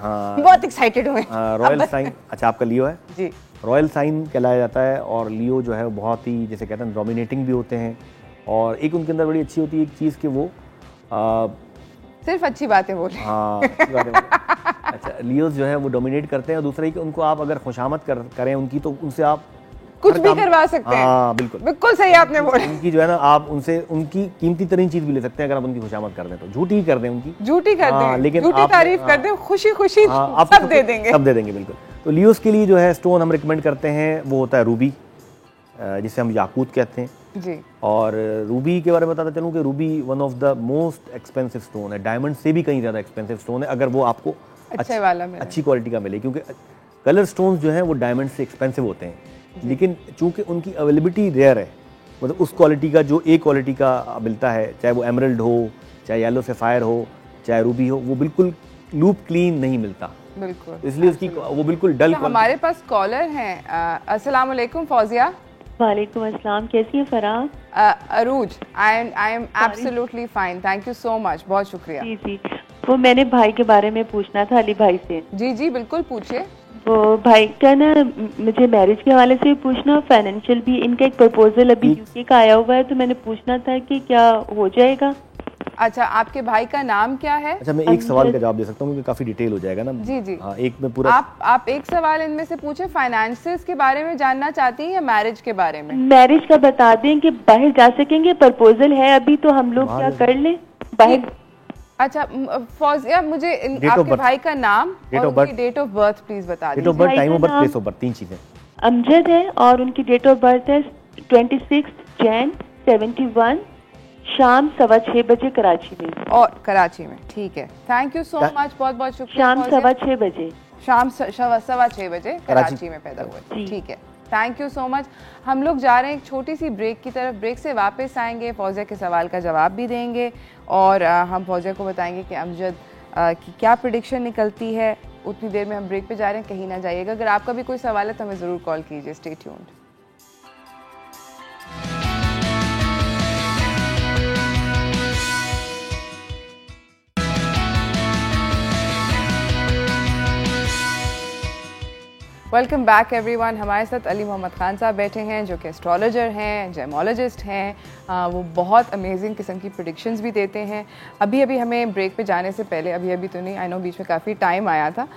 हाँ बहुत एक्साइटेड हुए, रॉयल साइन। अच्छा, आपका लियो है जी। रॉयल साइन कहलाया जाता है, और लियो जो है बहुत ही, जैसे कहते हैं, डोमिनेटिंग भी होते हैं। और एक उनके अंदर बड़ी अच्छी होती है एक चीज़ कि वो सिर्फ अच्छी बातें बोल रहे हैं। हाँ, अच्छी बातें बोल रहे हैं। अच्छा, लियोस जो है वो डोमिनेट करते हैं, और दूसरा ही कि उनको आप अगर खुशामद करें उनकी, तो उनसे आप कुछ भी करवा सकते हैं। हाँ, बिल्कुल सही आपने बोला। उनकी जो है ना, आप उनसे उनकी कीमती तरीन चीज भी ले सकते हैं अगर आप उनकी खुशामद कर दें तो। झूठी ही कर दें, उनकी झूठी कर दें, लेकिन झूठी तारीफ कर दें, खुशी खुशी सब दे देंगे, सब दे देंगे, बिल्कुल। तो लियोस के लिए जो है स्टोन हम रिकमेंड करते हैं वो होता है रूबी, जिसे हम याकूत कहते हैं जी। और रूबी के बारे में बताता चलूँ कि Ruby one of the most expensive stone है, डायमंड से भी कहीं ज़्यादा एक्सपेंसिव स्टोन है, अगर वो आपको अच्छी क्वालिटी का मिले। क्योंकि कलर स्टोन्स जो हैं वो डायमंड से एक्सपेंसिव होते हैं, लेकिन चूंकि उनकी अवेलेबिलिटी रेयर है, मतलब उस क्वालिटी का जो एक क्वालिटी का मिलता है, चाहे वो एमरल्ड हो, चाहे येलो सफायर हो, चाहे रूबी हो, वो बिल्कुल लूप क्लीन नहीं मिलता, बिल्कुल। इसलिए उसकी वो बिल्कुल डल। हमारे पास कॉलर हैं। अस्सलाम वालेकुम फौजिया। वालेकुम अस्सलाम, कैसी है Farah? Arooj, I am absolutely fine, thank you so much, बहुत शुक्रिया। जी जी, वो मैंने भाई के बारे में पूछना था, अली भाई से। जी जी बिल्कुल पूछिए। वो भाई का ना, मुझे मैरिज के हवाले से पूछना, फाइनेंशियल भी, इनका एक प्रपोजल अभी यूके का आया हुआ है, तो मैंने पूछना था कि क्या हो जाएगा। अच्छा, आपके भाई का नाम क्या है? अच्छा, मैं एक सवाल का जवाब दे सकता हूँ क्योंकि काफी डिटेल हो जाएगा ना। जी जी। हाँ, एक में पूरा आप एक सवाल इनमें से पूछे। फाइनेंसेस के बारे में जानना चाहती हैं या मैरिज के बारे में? मैरिज का बता दें कि बाहर जा सकेंगे, प्रपोजल है अभी, तो हम लोग क्या कर लें बाहर। अच्छा फौजिया, मुझे आपके भाई का नाम और उनकी डेट ऑफ बर्थ प्लीज बता दीजिए। Date of birth, time of birth, place of birth, 3 चीजें। अमजद है और उनकी डेट ऑफ बर्थ है 26 जैन 71, शाम 6:15 बजे कराची में। और कराची में, ठीक है, थैंक यू सो मच, बहुत बहुत शुक्रिया। शाम 6:15 बजे, शाम 6:15 बजे कराची में पैदा हुए, ठीक है, थैंक यू सो मच। हम लोग जा रहे हैं एक छोटी सी ब्रेक की तरफ, ब्रेक से वापस आएंगे, फौजिया के सवाल का जवाब भी देंगे और हम फौजिया को बताएंगे कि अमजद की क्या प्रेडिक्शन निकलती है। उतनी देर में हम ब्रेक पे जा रहे हैं, कहीं ना जाइएगा। अगर आपका भी कोई सवाल है तो हमें ज़रूर कॉल कीजिए। Stay tuned. Welcome back everyone. हमारे साथ अली मोहम्मद खान साहब बैठे हैं जो कि एस्ट्रोलॉजर हैं, जेमोलॉजिस्ट हैं। वो बहुत अमेजिंग किस्म की प्रेडिक्शंस भी देते हैं। अभी हमें ब्रेक पे जाने से पहले, अभी तो नहीं, आई नो बीच में काफ़ी टाइम आया था,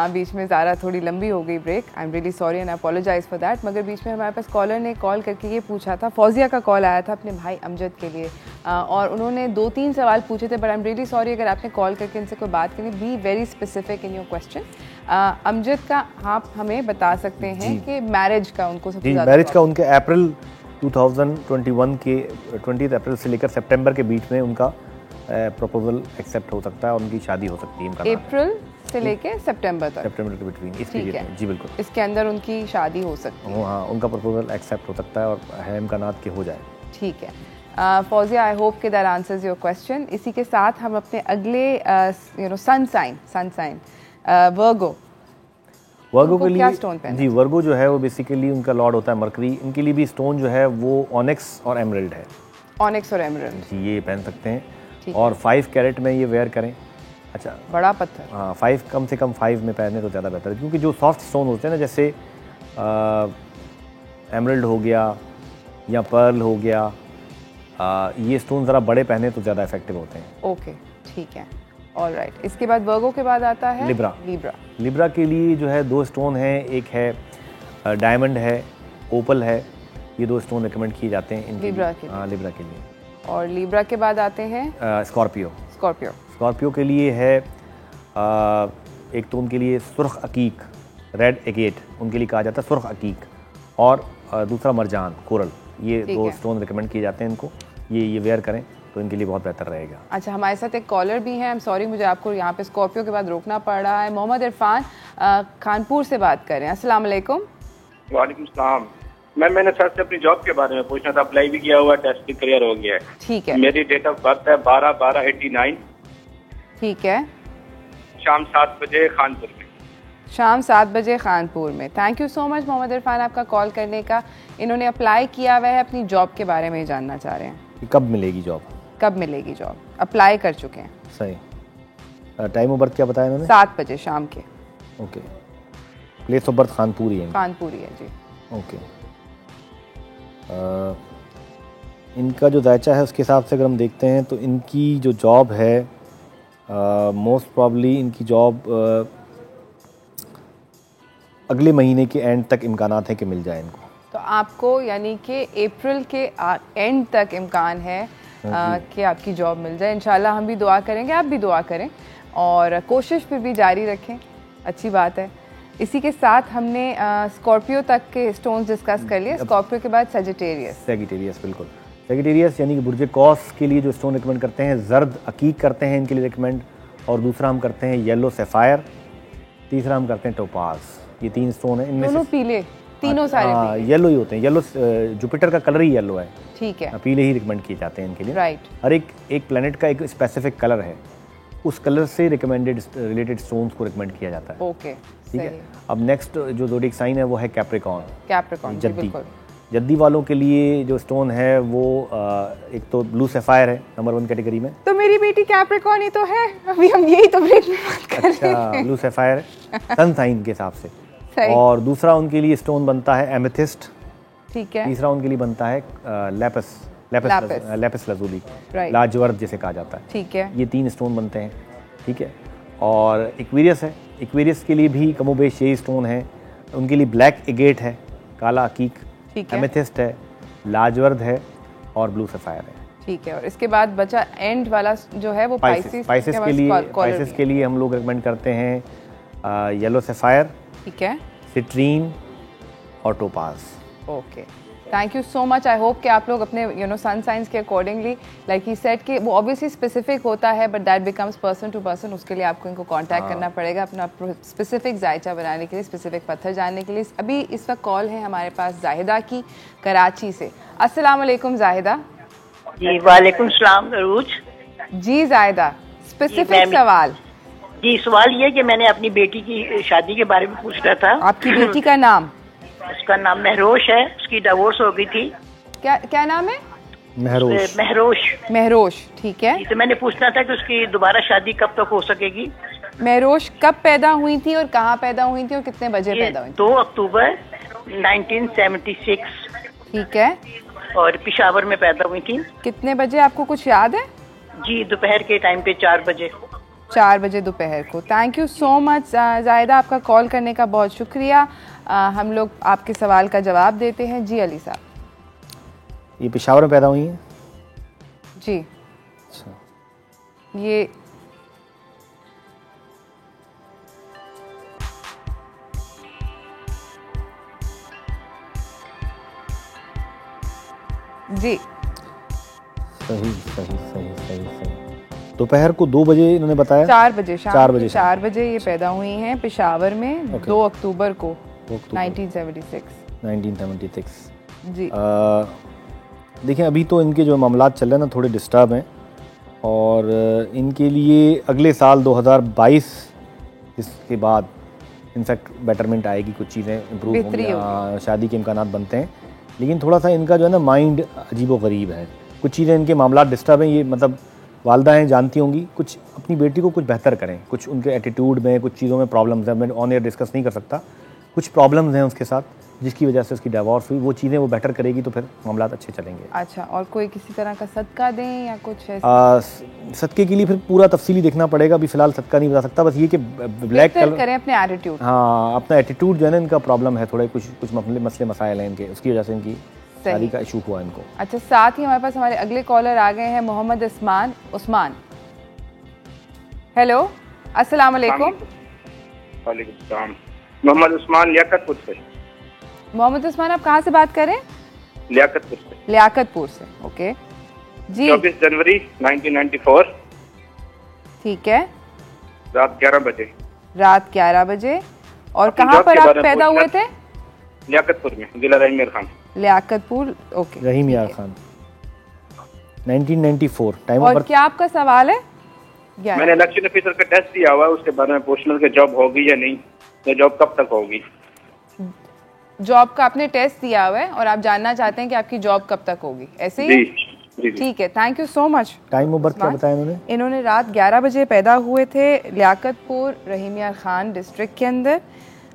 बीच में ज़्यादा थोड़ी लंबी हो गई break, I am really sorry and I apologise for that. मगर बीच में हमारे पास कॉलर ने कॉल करके ये पूछा था, फौजिया का कॉल आया था अपने भाई अमजद के लिए, और उन्होंने 2-3 सवाल पूछे थे, but I am really sorry अगर आपने कॉल करके इनसे कोई बात करी। Be very specific in your question. Amjad का आप हमें बता सकते हैं कि मैरिज का उनको सबसे ज़्यादा मैरिज का उनके अप्रैल 2021 के 20 अप्रैल से लेकर सितंबर के बीच में उनका प्रपोजल एक्सेप्ट हो सकता है और उनकी शादी हो सकती है। अप्रैल से लेके सितंबर तक, सितंबर के बिटवीन, इस ठीक पीरियड है। में। जी बिल्कुल, इसके अंदर उनकी शादी हो सकती है। हाँ, उनका प्रपोजल एक्सेप्ट हो सकता है और है इम्कानात के हो जाए। ठीक है फौजिया, आई होप कि दैट आंसर्स योर क्वेश्चन। इसी के साथ हम अपने अगले सन साइन वर्गो के क्या लिए स्टोन पहनना जी, वर्गो जो है वो बेसिकली उनका लॉर्ड होता है मरकरी। इनके लिए भी स्टोन जो है वो ऑनिक्स और एमरल्ड है। ऑनिक्स और एमरल्ड, जी, ये पहन सकते हैं ठीक और 5 कैरेट में ये वेयर करें। अच्छा, बड़ा पत्थर, हाँ, 5 कम से कम 5 में पहने तो ज़्यादा बेहतर है, क्योंकि जो सॉफ्ट स्टोन होते हैं ना, जैसे एमरल्ड हो गया या पर्ल हो गया, ये स्टोन ज़रा बड़े पहने तो ज़्यादा इफेक्टिव होते हैं। ओके ठीक है, ऑलराइट। इसके बाद वर्गो के बाद आता है लिब्रा। लिब्रा लिब्रा के लिए जो है 2 स्टोन हैं, एक है डायमंड है, ओपल है। ये 2 स्टोन रिकमेंड किए जाते हैं इनके लिब्रा लिए। के हाँ, लिब्रा के लिए। और लिब्रा के बाद आते हैं स्कॉर्पियो। स्कॉर्पियो। स्कॉर्पियो के लिए है एक तो उनके लिए सुर्ख अकीक, रेड एगेट उनके लिए कहा जाता है, सुर्ख अकीक, और दूसरा मरजान, कोरल। ये ठीक 2 है। स्टोन रिकमेंड किए जाते हैं इनको। ये वेयर करें तो इनके लिए बहुत बेहतर रहेगा। अच्छा, हमारे साथ एक कॉलर भी है। आई एम सॉरी, मुझे आपको यहाँ पे स्कॉर्पियो के बाद रोकना पड़ रहा है। मोहम्मद इरफान कानपुर से बात कर रहे हैं। अस्सलाम वालेकुम। वालेकुम सलाम। मैंने सर से अपनी जॉब के बारे में पूछना था। अप्लाई भी किया हुआ, टेस्ट भी क्लियर हो गया है। ठीक है, मेरी डेट ऑफ बर्थ है 12/12/89, ठीक है। शाम 7 बजे खानपुर में। शाम 7 बजे खानपुर में। Thank you so much Mohammad Irfan आपका कॉल करने का। इन्होंने अप्लाई किया हुआ है, अपनी जॉब के बारे में जानना चाह रहे हैं। कि कब मिलेगी जॉब? कब मिलेगी जॉब? अप्लाई कर चुके हैं। सही। टाइम ऑफ बर्थ क्या बताया इन्होंने? 7 बजे शाम के। Okay. Place of birth Khanpur ही है। कानपुर ही है जी। ओके। इनका जो दायचा है उसके हिसाब से अगर हम देखते हैं तो इनकी जो जॉब है, मोस्ट प्रॉब्ली इनकी जॉब अगले महीने के एंड तक इम्कानात है कि मिल जाए इनको। तो आपको यानी कि अप्रैल के एंड तक इम्कान है कि आपकी जॉब मिल जाए। इंशाल्लाह हम भी दुआ करेंगे, आप भी दुआ करें और कोशिश फिर भी जारी रखें। अच्छी बात है। इसी के साथ हमने स्कॉर्पियो तक के स्टोन्स डिस्कस कर लिए। स्कॉर्पियो के बाद सजिटेरियस। बिल्कुल। सेजिटेरियस यानी कि बुर्ज कौस के लिए जो स्टोन रिकमेंड करते हैं, जर्द अकीक करते हैं इनके लिए रिकमेंड, और दूसरा हम करते हैं येलो सैफायर, तीसरा हम करते हैं टोपाज। ये 3 स्टोन है। इनमें दोनों पीले, तीनों सारे पीले। येलो ही होते हैं। येलो जुपिटर का कलर ही येलो है। ठीक है, पीले ही रिकमेंड किए जाते हैं इनके लिए। राइट। हर एक प्लेनेट का एक स्पेसिफिक कलर है, उस कलर से रिकमेंडेड रिलेटेड स्टोन्स को रिकमेंड किया जाता है। ओके, ठीक है। अब नेक्स्ट जो ज़ोडिएक साइन है वो है कैप्रिकॉर्न। जद्दी। जद्दी वालों के लिए जो स्टोन है वो एक तो ब्लू सैफायर है नंबर 1 कैटेगरी में। तो मेरी बेटी कैप्रिकॉर्न ही तो है। अभी हम यही तो ब्रेक में बात कर रहे हैं। अच्छा, ब्लू सैफायर सन साइन के हिसाब से। सही। और दूसरा उनके लिए स्टोन बनता है एमेथिस्ट। ठीक है, तीसरा उनके लिए बनता है लेपिस लजुली, Right. लाजवर्द जिसे कहा जाता है। ठीक है। ये 3 स्टोन बनते हैं। ठीक है। और एक्वेरियस है। एक्वेरियस के लिए भी कमोबेश यही स्टोन है। उनके लिए ब्लैक एगेट है, काला अकीक, ठीक है, एमेथिस्ट है, लाजवर्द है और ब्लू सफायर है। ठीक है। और इसके बाद बचा एंड वाला जो है वो स्पाइसेस के लिए हम लोग रिकमेंड करते हैं येलो सफायर, ठीक है, सिट्रीन और topaz. Okay, thank you so much. I hope कि आप लोग अपने सन साइंस के अकॉर्डिंगली, लाइक ही सेड कि वो ऑब्वियसली स्पेसिफिक होता है, but that becomes person to person. उसके लिए आपको इनको कांटेक्ट करना पड़ेगा अपना स्पेसिफिक जायचा बनाने के लिए, स्पेसिफिक पत्थर जानने के लिए। अभी इस वक्त कॉल है हमारे पास जाहिदा की, कराची से। अस्सलाम वालेकुम जाहिदा। जी वालेकुम सलाम अरूज। जी जाहिदा, स्पेसिफिक सवाल। जी, सवाल ये कि मैंने अपनी बेटी की शादी के बारे में पूछना था। आपकी बेटी का नाम? उसका नाम महरोश है। उसकी डिवोर्स हो गई थी। क्या नाम है? महरोश। ठीक है। तो मैंने पूछना था कि उसकी दोबारा शादी कब तक हो सकेगी। महरोश कब पैदा हुई थी और कहाँ पैदा हुई थी और कितने बजे पैदा हुई थी? 2 अक्टूबर 1976। ठीक है। और पिशावर में पैदा हुई थी। कितने बजे, आपको कुछ याद है? जी, दोपहर के टाइम पे 4 बजे। 4 बजे दोपहर को। Thank you so much Zahida, आपका कॉल करने का बहुत शुक्रिया। हम लोग आपके सवाल का जवाब देते हैं। जी अली साहब। ये पेशावर में पैदा हुई हैं? जी। अच्छा। ये जी सही सही सही सही सही। दोपहर को 2 बजे इन्होंने बताया, 4 बजे शाम 4 बजे 4 बजे ये पैदा हुई हैं पेशावर में। Okay. 2 अक्टूबर को 2 अक्टूबर 1976। जी। जी देखिए अभी तो इनके जो मामलात चल रहे हैं ना थोड़े डिस्टर्ब हैं, और इनके लिए अगले साल 2022 इसके बाद इनफैक्ट बेटरमेंट आएगी, कुछ चीज़ें इम्प्रूव होंगी, शादी के इम्कानात बनते हैं। लेकिन थोड़ा सा इनका जो है ना माइंड अजीब व गरीब है, कुछ चीज़ें इनके मामलात डिस्टर्ब हैं। ये मतलब वालदा हैं, जानती होंगी, कुछ अपनी बेटी को कुछ बेहतर करें, कुछ उनके एटीट्यूड में कुछ चीज़ों में प्रॉब्लम्स हैं, मैं ऑन एयर डिस्कस नहीं कर सकता, कुछ प्रॉब्लम्स हैं उसके साथ जिसकी वजह से उसकी डिवोर्स हुई। वो चीज़ें वो बेटर करेगी तो फिर मामलात अच्छे चलेंगे। अच्छा, और कोई किसी तरह का सदका दें या कुछ ऐसा? सदके के लिए फिर पूरा तफसीली देखना पड़ेगा, अभी फिलहाल सदका नहीं बता सकता। बस ये कि ब्लैक कलर करें अपने एटीट्यूड। हाँ, अपना एटीट्यूड जो है ना इनका प्रॉब्लम है, थोड़े कुछ मसले मसाइल हैं इनके, उसकी वजह से इनकी शादी का इशू हुआ इनको। अच्छा, साथ ही हमारे पास हमारे अगले कॉलर आ गए हैं मोहम्मद उस्मान। हेलो, अस्सलाम वालेकुम। वालेकुम सलाम। मोहम्मद उस्मान लियाकतपुर से। मोहम्मद उस्मान, आप कहाँ से बात कर रहे हैं? लियाकतपुर से। लियाकतपुर से, ओके जी। 24 जनवरी 1994, ठीक है, रात 11 बजे। रात 11 बजे। और कहाँ पर आप पैदा हुए थे? लियाकतपुर में, जिला रहीम यार खान। लियाकतपुर, ओके, रहीम यार खान, 1994 टाइम। और क्या आपका सवाल है? मैंने इलेक्शन ऑफिसर का टेस्ट दिया हुआ है, उसके बारे में पूछना कि जॉब होगी या नहीं, या जॉब कब तक होगी। जॉब का आपने टेस्ट दिया हुआ है और आप जानना चाहते हैं कि आपकी जॉब कब तक होगी, ऐसे ही? जी। ठीक है, thank you so much. Time of birth क्या बताया इन्होंने? इन्होंने रात 11 बजे पैदा हुए थे लियाकतपुर रहीम यार खान डिस्ट्रिक्ट के अंदर,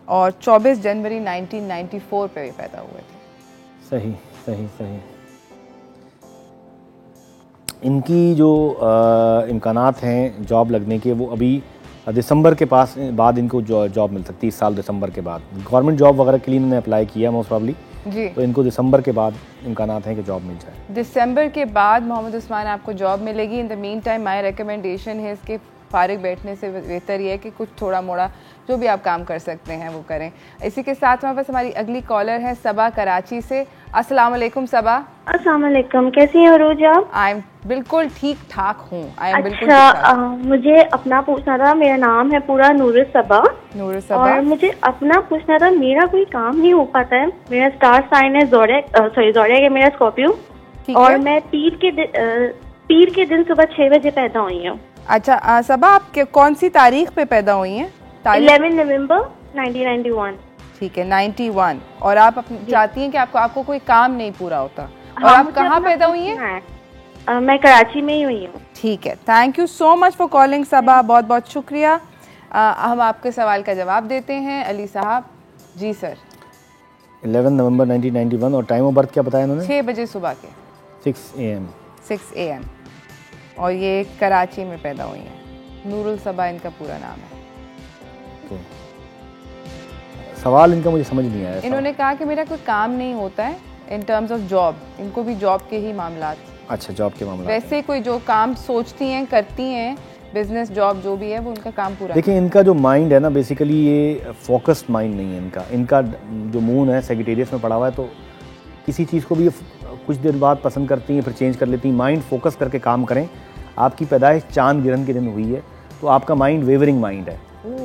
और 24 जनवरी 1994 पे पैदा हुए थे। सही सही सही। इनकी जो इम्कानात हैं जॉब लगने के, वो अभी दिसंबर के बाद इनको जॉब मिल सकती है। इस साल दिसंबर के बाद गवर्नमेंट जॉब वगैरह के लिए इन्होंने अप्लाई किया मोस्ट प्रॉब्ली जी, तो इनको दिसंबर के बाद इम्कानात हैं कि जॉब मिल जाए। दिसंबर के बाद मोहम्मद उस्मान आपको जॉब मिलेगी। In the mean time my recommendation है इसके फारिग बैठने से बेहतर ये है कि कुछ थोड़ा मोड़ा जो भी आप काम कर सकते हैं वो करें। इसी के साथ हमारे पास हमारी अगली कॉलर है सबा कराची से। अस्सलाम वालेकुम सबा। अस्सलाम वालेकुम, कैसी हैं रोज आप? आई एम बिल्कुल ठीक ठाक हूँ। अच्छा, मुझे अपना पूछना था, मेरा नाम है पूरा नूर सबा। और मुझे अपना पूछना था, मेरा कोई काम नहीं हो पाता है। मेरा स्टार साइन है ज़ोडिएक है मेरा स्कॉर्पियो, और मैं पीर के दिन सुबह 6 बजे पैदा हुई हूँ। अच्छा सबा, आप कौन सी तारीख पे पैदा हुई हैं? 11 नवंबर 1991। ठीक है, 91। और आप चाहती हैं कि आपको कोई काम नहीं पूरा होता। और हाँ, आप कहाँ पैदा हुई हैं? मैं कराची में ही हुई हूँ। ठीक है, thank you so much for calling Saba, बहुत बहुत शुक्रिया। हम आपके सवाल का जवाब देते हैं अली साहब। जी सर। 11 नवंबर 1991 और टाइम ऑफ बर्थ क्या बताया इन्होंने? 6 बजे सुबह के 6 AM। और ये कराची में पैदा हुई हैं। नूरुल सबा इनका पूरा नाम है। सवाल इनका मुझे समझ नहीं आया। इन्होंने कहा कि मेरा कोई काम नहीं होता है इन टर्म्स ऑफ जॉब। इनको भी जॉब के ही मामलात। अच्छा, जॉब के मामला। वैसे कोई जो काम सोचती हैं करती हैं, बिजनेस जॉब जो भी है वो उनका काम पूरा। देखिए इनका जो माइंड है ना, बेसिकली ये फोकस्ड माइंड नहीं है इनका जो मून है सेक्रेटेरिएट में पड़ा हुआ है, तो किसी चीज़ को भी कुछ देर बाद पसंद करती हैं फिर चेंज कर लेती हैं। माइंड फोकस करके काम करें। आपकी पैदाइश चांद गिरहन के दिन हुई है, तो आपका माइंड वेवरिंग माइंड है।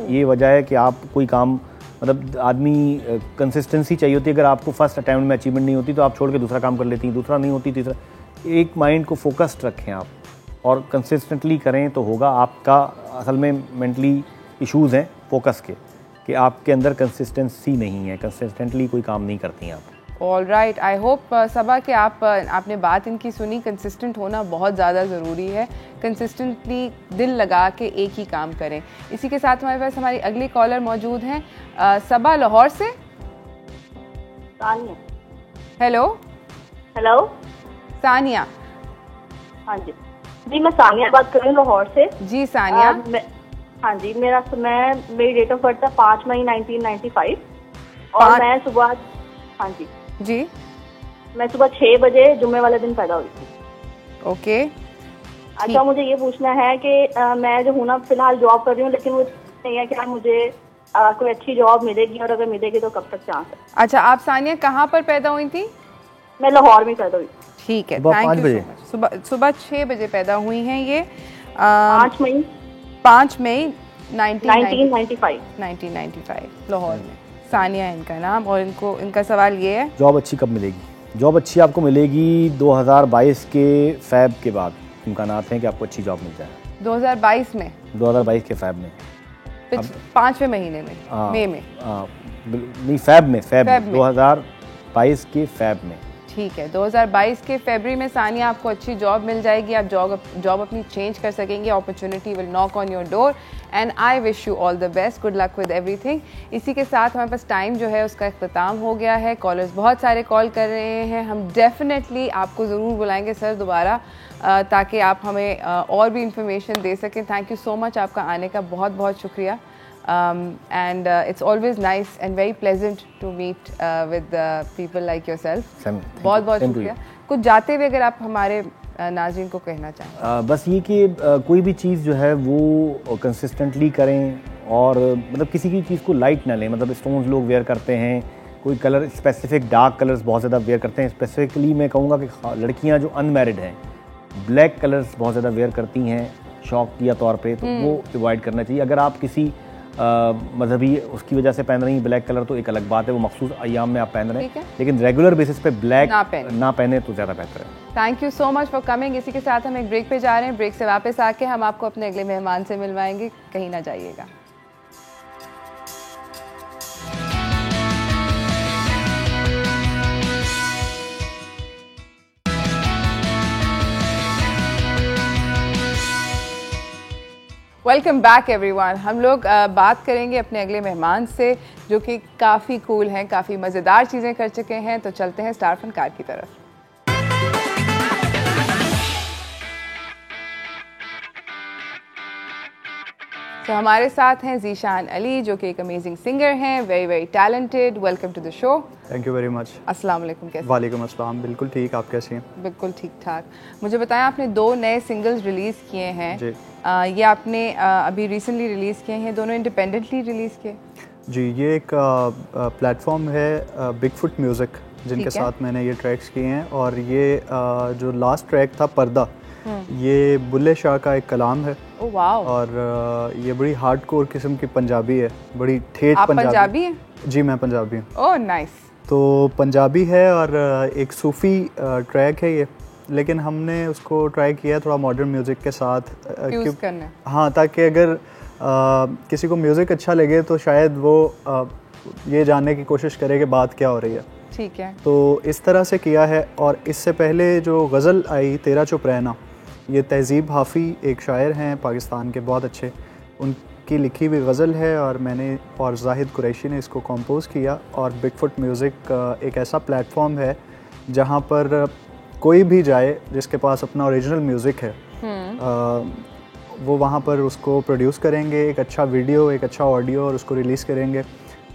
ये वजह है कि आप कोई काम, मतलब आदमी कंसिस्टेंसी चाहिए होती है। अगर आपको फर्स्ट अटैम्प्ट में अचीवमेंट नहीं होती तो आप छोड़ के दूसरा काम कर लेती हैं, दूसरा नहीं होती तीसरा। एक माइंड को फोकस्ड रखें आप और कंसिस्टेंटली करें तो होगा। आपका असल में मेंटली इश्यूज़ हैं फोकस के, कि आपके अंदर कंसिस्टेंसी नहीं है, कंसिस्टेंटली कोई काम नहीं करती हैं आप। ऑल राइट, आई होप सबा कि आपने बात इनकी सुनी। कंसिस्टेंट होना बहुत ज़्यादा ज़रूरी है। कंसिस्टेंटली दिल लगा के एक ही काम करें। इसी के साथ हमारे पास हमारी अगली कॉलर मौजूद हैं सबा लाहौर से। हेलो सानिया। हाँ जी, मैं सानिया बात कर रही हूँ लाहौर से। जी सानिया। हाँ जी, मेरी डेट ऑफ बर्थ है 5 मई 1995 और मैं सुबह, हाँ जी, मैं सुबह 6 बजे जुम्मे वाले दिन पैदा हुई थी। ओके। अच्छा, मुझे ये पूछना है कि मैं जो हूँ ना फिलहाल जॉब कर रही हूँ, लेकिन वो नहीं है कि मुझे कोई अच्छी जॉब मिलेगी, और अगर मिलेगी तो कब तक चांस है? अच्छा, आप सानिया कहाँ पर पैदा हुई थी? मैं लाहौर में पैदा हुई। ठीक है, सुबह 5 बजे। सुबह 6 बजे पैदा हुई हैं ये 5 मई 1995 लाहौर में। सानिया इनका नाम, और इनका सवाल ये है, जॉब अच्छी कब मिलेगी? जॉब अच्छी आपको मिलेगी 2022 के फैब के बाद। इम्कानात हैं कि आपको अच्छी जॉब मिल जाए 2022 में, 2022 के फैब में, 5वें महीने में, मई में। नहीं, फैब में 2022 के फैब में। ठीक है, 2022 के फरवरी में सानिया आपको अच्छी जॉब मिल जाएगी। आप जॉब अपनी चेंज कर सकेंगे। Opportunity will knock on your door and I wish you all the best, good luck with everything. इसी के साथ हमारे पास टाइम जो है उसका इख्तिताम हो गया है। कॉलर्स बहुत सारे कॉल कर रहे हैं। हम डेफिनेटली आपको ज़रूर बुलाएंगे सर दोबारा, ताकि आप हमें और भी इंफॉर्मेशन दे सकें। थैंक यू सो मच, आपका आने का बहुत बहुत शुक्रिया। And it's always nice and very pleasant to meet with people like yourself. बहुत बहुत शुक्रिया। कुछ जाते हुए अगर आप हमारे नाज़रीन को कहना चाहें? बस ये कि कोई भी चीज़ जो है वो कंसिस्टेंटली करें, और मतलब किसी की चीज़ को लाइट ना लें। मतलब स्टोन्स लोग वेयर करते हैं, कोई कलर स्पेसिफिक डार्क कलर्स बहुत ज़्यादा वेयर करते हैं। स्पेसिफिकली मैं कहूँगा कि लड़कियाँ जो अनमैरिड हैं ब्लैक कलर्स बहुत ज़्यादा वेयर करती हैं शौक या तौर पे, तो वो अवॉइड करना चाहिए। अगर आप किसी मजहबी उसकी वजह से पहन रही हैं ब्लैक कलर तो एक अलग बात है, वो मखसूस अय्याम में आप पहन रहे हैं, लेकिन रेगुलर बेसिस पे ब्लैक ना पहने तो ज़्यादा बेहतर है। Thank you so much for coming. इसी के साथ हम एक ब्रेक पे जा रहे हैं। ब्रेक से वापस आके हम आपको अपने अगले मेहमान से मिलवाएंगे, कहीं ना जाइएगा। Welcome back everyone. हम लोग बात करेंगे अपने अगले मेहमान से, जो कि काफ़ी कूल हैं, काफ़ी मज़ेदार चीज़ें कर चुके हैं। तो चलते हैं स्टार फनकार की तरफ। तो हमारे साथ हैं ज़ीशान अली, जो कि एक अमेजिंग सिंगर हैं, very very talented. Welcome to the show. Thank you very much. अस्सलाम वालेकुम। कैसे? वालेकुम अस्सलाम, बिल्कुल ठीक। आप कैसे हैं? बिल्कुल ठीक ठाक। मुझे बताएं, आपने 2 नए सिंगल्स रिलीज़ किए हैं जी। ये आपने अभी रिसेंटली रिलीज़ किए हैं, दोनों इंडिपेंडेंटली रिलीज़ किए? जी, ये एक प्लेटफॉर्म है बिगफुट म्यूज़िक, जिनके साथ मैंने ये ट्रैक्स किए हैं। और ये जो लास्ट ट्रैक था पर्दा, ये बुल्ले शाह का एक कलाम है। Oh wow. और ये बड़ी हार्डकोर किस्म की पंजाबी है, बड़ी ठेठ पंजाबी है? जी, मैं पंजाबी हूँ। Oh nice. तो पंजाबी है और एक सूफ़ी ट्रैक है ये, लेकिन हमने उसको ट्राई किया थोड़ा मॉडर्न म्यूज़िक के साथ फ्यूज़ करना। हाँ, ताकि अगर किसी को म्यूज़िक अच्छा लगे तो शायद वो ये जानने की कोशिश करे कि बात क्या हो रही है। ठीक है। तो इस तरह से किया है। और इससे पहले जो गज़ल आई तेरा चुप रहना, ये तहज़ीब हाफ़ी एक शायर हैं पाकिस्तान के बहुत अच्छे, उनकी लिखी हुई गज़ल है, और मैंने और जाहिद कुरैशी ने इसको कंपोज़ किया। और बिगफुट म्यूज़िक एक ऐसा प्लेटफॉर्म है जहाँ पर कोई भी जाए जिसके पास अपना ओरिजिनल म्यूज़िक है, वो वहाँ पर उसको प्रोड्यूस करेंगे, एक अच्छा वीडियो, एक अच्छा ऑडियो, और उसको रिलीज़ करेंगे,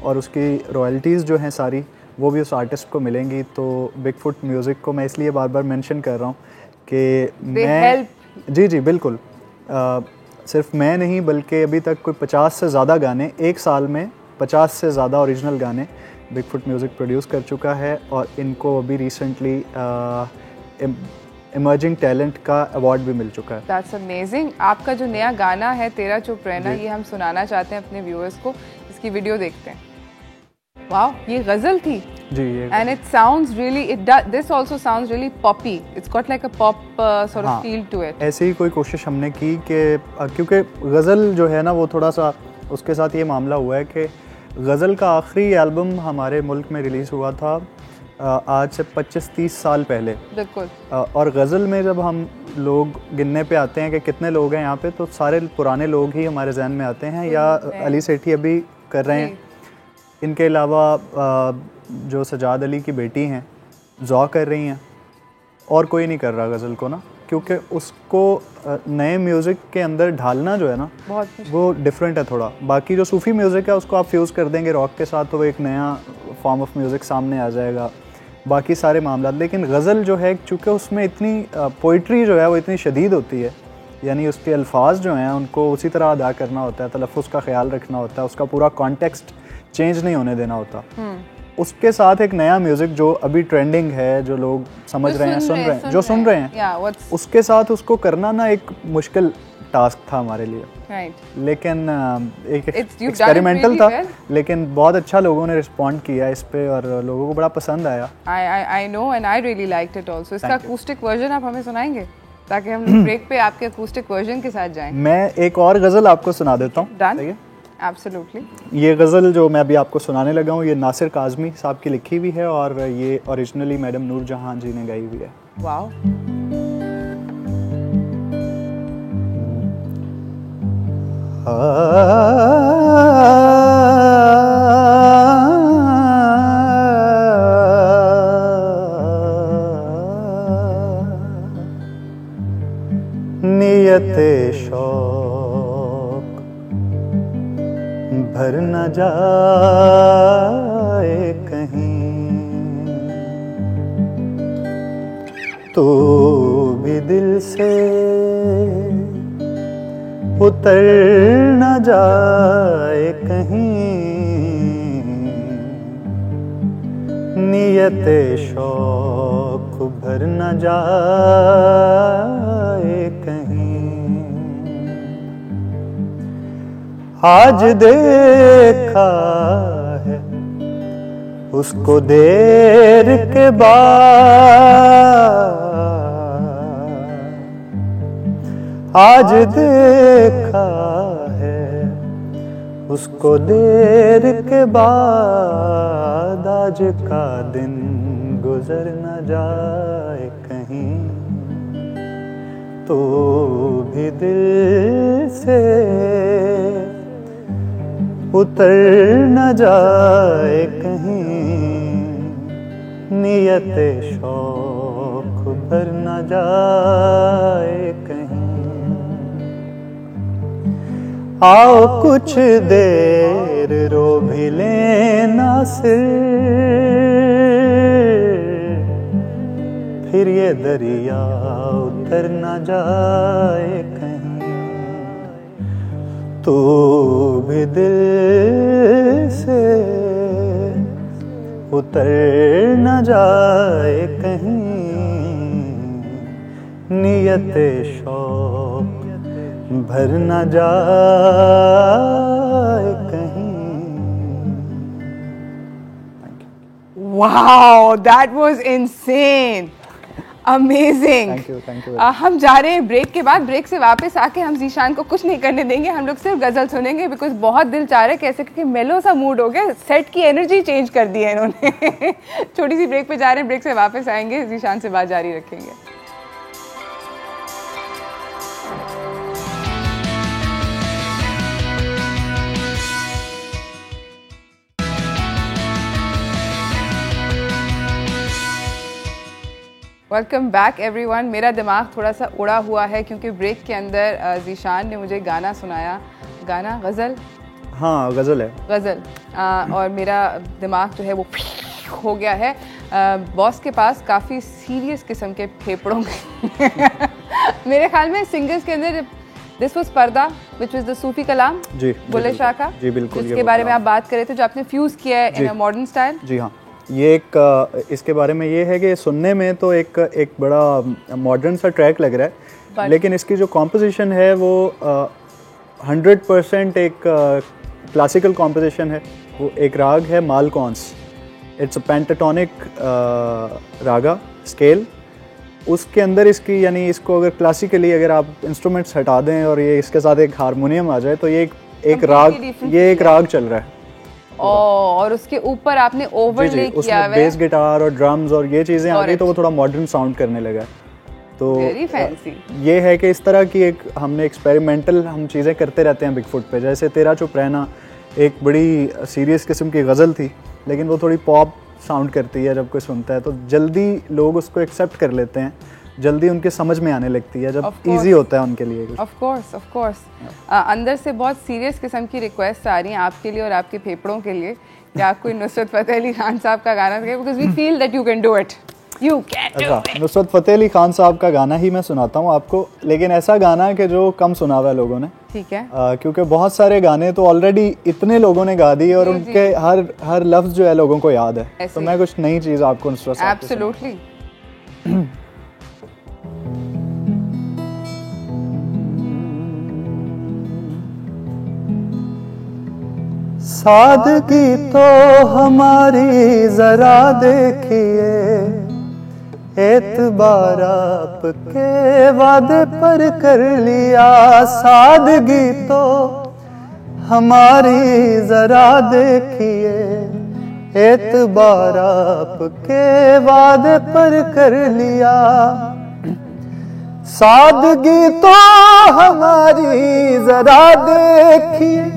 और उसकी रॉयल्टीज़ जो हैं सारी वो भी उस आर्टिस्ट को मिलेंगी। तो बिगफुट म्यूज़िक को मैं इसलिए बार बार मेंशन कर रहा हूँ कि मैं जी बिल्कुल, सिर्फ मैं नहीं बल्कि अभी तक कोई 50 से ज़्यादा गाने, एक साल में 50 से ज़्यादा ओरिजिनल गाने बिगफुट म्यूज़िक प्रोड्यूस कर चुका है। और इनको अभी रिसेंटली इमर्जिंग टैलेंट का अवार्ड भी मिल चुका है। That's amazing. आपका जो नया गाना है तेरा चुप रहना, ये हम सुनाना चाहते हैं अपने व्यूअर्स को। इसकी वीडियो देखते हैं। वाओ, ये गज़ल थी जी। And it sounds really, this also sounds really poppy. It's got like a pop sort of feel to it. ऐसे ही कोई कोशिश हमने की कि क्योंकि गज़ल जो है ना वो थोड़ा सा, उसके साथ ये मामला हुआ है कि गज़ल का आखिरी एल्बम हमारे मुल्क में रिलीज़ हुआ था आज से 25-30 साल पहले। बिल्कुल। और गज़ल में जब हम लोग गिनने पे आते हैं कि कितने लोग हैं यहाँ पे, तो सारे पुराने लोग ही हमारे जहन में आते हैं, या अली सेठी अभी कर रहे हैं, इनके अलावा जो सजाद अली की बेटी हैं ज़ौ कर रही हैं, और कोई नहीं कर रहा गज़ल को ना, क्योंकि उसको नए म्यूज़िक के अंदर ढालना जो है ना वो डिफरेंट है थोड़ा। बाकी जो सूफ़ी म्यूज़िक है उसको आप फ्यूज़ कर देंगे रॉक के साथ तो वो एक नया फॉर्म ऑफ म्यूज़िक सामने आ जाएगा, बाकी सारे मामला। लेकिन गज़ल जो है, चूँकि उसमें इतनी पोइट्री जो है वो इतनी शदीद होती है, यानी उसके अल्फाज जो हैं उनको उसी तरह अदा करना होता है, तलफ़्फ़ुज़ का ख्याल रखना होता है, उसका पूरा कॉन्टेक्स्ट चेंज नहीं होने देना होता। उसके साथ एक नया म्यूजिक जो अभी ट्रेंडिंग है, जो लोग समझ रहे हैं, सुन रहे हैं, उसके साथ उसको करना ना एक मुश्किल टास्क था हमारे लिए। लेकिन एक एक्सपेरिमेंटल था, लेकिन बहुत अच्छा लोगों ने रिस्पॉन्ड किया इस पे और लोगों को बड़ा पसंद आया। I know and I really liked it also। इसका अकूस्टिक वर्जन आप हमें सुनाएंगे ताकि हम ब्रेक पे आपके अकूस्टिक वर्जन के साथ जाएं। मैं एक और गज़ल आपको सुना देता हूँ। Done, absolutely. ये गज़ल जो मैं अभी आपको सुनाने लगा हूँ, ये नासिर काज़मी साहब की लिखी हुई है और ये ओरिजिनली मैडम नूर जहां जी ने गाई हुई है। वाओ। नियते शौक भर न जाए कहीं, तो भी दिल से उतर न जाए कहीं। नियते शौक भर न जाए कहीं। आज देखा है उसको देर के बाद, आज देखा है उसको देर के बाद। आज का दिन गुजर न जाए कहीं, तो भी दिल से उतर न जाए कहीं। नियते शौक भर न जाए कहीं। आओ कुछ देर रो भी लेना सिर, फिर ये दरिया उतर न जाए कहीं, तो भी दिल से उतर न जाए कहीं। नियते शौक भर न जाए कहीं। Wow, that was insane, amazing। Thank you। हम जा रहे हैं ब्रेक के बाद। ब्रेक से वापस आके हम ज़ीशान को कुछ नहीं करने देंगे, हम लोग सिर्फ गज़ल सुनेंगे बिकॉज बहुत दिल चाह रहा है कैसे, क्योंकि मेलो सा मूड हो गया, सेट की एनर्जी चेंज कर दी है इन्होंने। छोटी सी ब्रेक पे जा रहे हैं, ब्रेक से वापस आएंगे, ज़ीशान से बात जारी रखेंगे। Welcome back everyone. मेरा दिमाग थोड़ा सा उड़ा हुआ है क्योंकि ब्रेक के अंदर ज़ीशान ने मुझे गाना सुनाया। गाना गज़ल? हाँ, गज़ल है। गज़ल। और मेरा दिमाग जो है वो हो गया है। बॉस के पास काफ़ी सीरियस किस्म के फेफड़ों मेरे ख्याल में सिंगर्स के अंदर दिस वाज पर्दा विच वाज द सूफी कलाम जी, बुल्ले शाह का। जी बिल्कुल, जिसके बारे में आप बात कर रहे थे, जो आपने फ्यूज़ किया है इन अ मॉडर्न स्टाइल। जी हाँ, ये एक इसके बारे में ये है कि सुनने में तो एक बड़ा मॉडर्न सा ट्रैक लग रहा है, लेकिन इसकी जो कॉम्पोजिशन है वो 100% एक क्लासिकल कॉम्पोजिशन है। वो एक राग है Malkauns, it's a pentatonic raga scale. उसके अंदर इसकी, यानी इसको अगर क्लासिकली अगर आप इंस्ट्रूमेंट्स हटा दें और ये इसके साथ एक हारमोनियम आ जाए तो ये एक राग चल रहा है। और उसके ऊपर आपने ओवरले किया है बेस गिटार और ड्रम्स और ये चीज़ें आ गई तो वो थोड़ा मॉडर्न साउंड करने लगा। तो ये है कि इस तरह की एक हमने एक्सपेरिमेंटल हम चीज़ें करते रहते हैं बिगफुट पे। जैसे तेरा चुप रहना एक बड़ी सीरियस किस्म की गज़ल थी, लेकिन वो थोड़ी पॉप साउंड करती है। जब कोई सुनता है तो जल्दी लोग उसको एक्सेप्ट कर लेते हैं, जल्दी उनके समझ में आने लगती है जब इजी होता है उनके लिए। ऑफ कोर्स अंदर से बहुत सीरियस किस्म की रिक्वेस्ट आ रही हैं आपके लिए और आपके फेफड़ों के लिए कि आप कोई नुसरत फ़तेह अली खान साहब का गाना गाएं, because we feel that you can do it, you can do it. Nusrat Fateh Ali Khan साहब का गाना ही मैं सुनाता हूँ आपको, लेकिन ऐसा गाना कि जो कम सुना हुआ है लोगों ने। ठीक है। क्योंकि बहुत सारे गाने तो ऑलरेडी इतने लोगों ने गा दिए और उनके हर लफ्ज जो है लोगों को याद है, तो मैं कुछ नई चीज आपको नुसरत साहब से एब्सोल्युटली। सादगी तो हमारी जरा देखिए, एतबार आपके वादे पर कर लिया। सादगी तो हमारी जरा देखिए, एतबार आपके वादे पर कर लिया। सादगी तो हमारी जरा देखिए,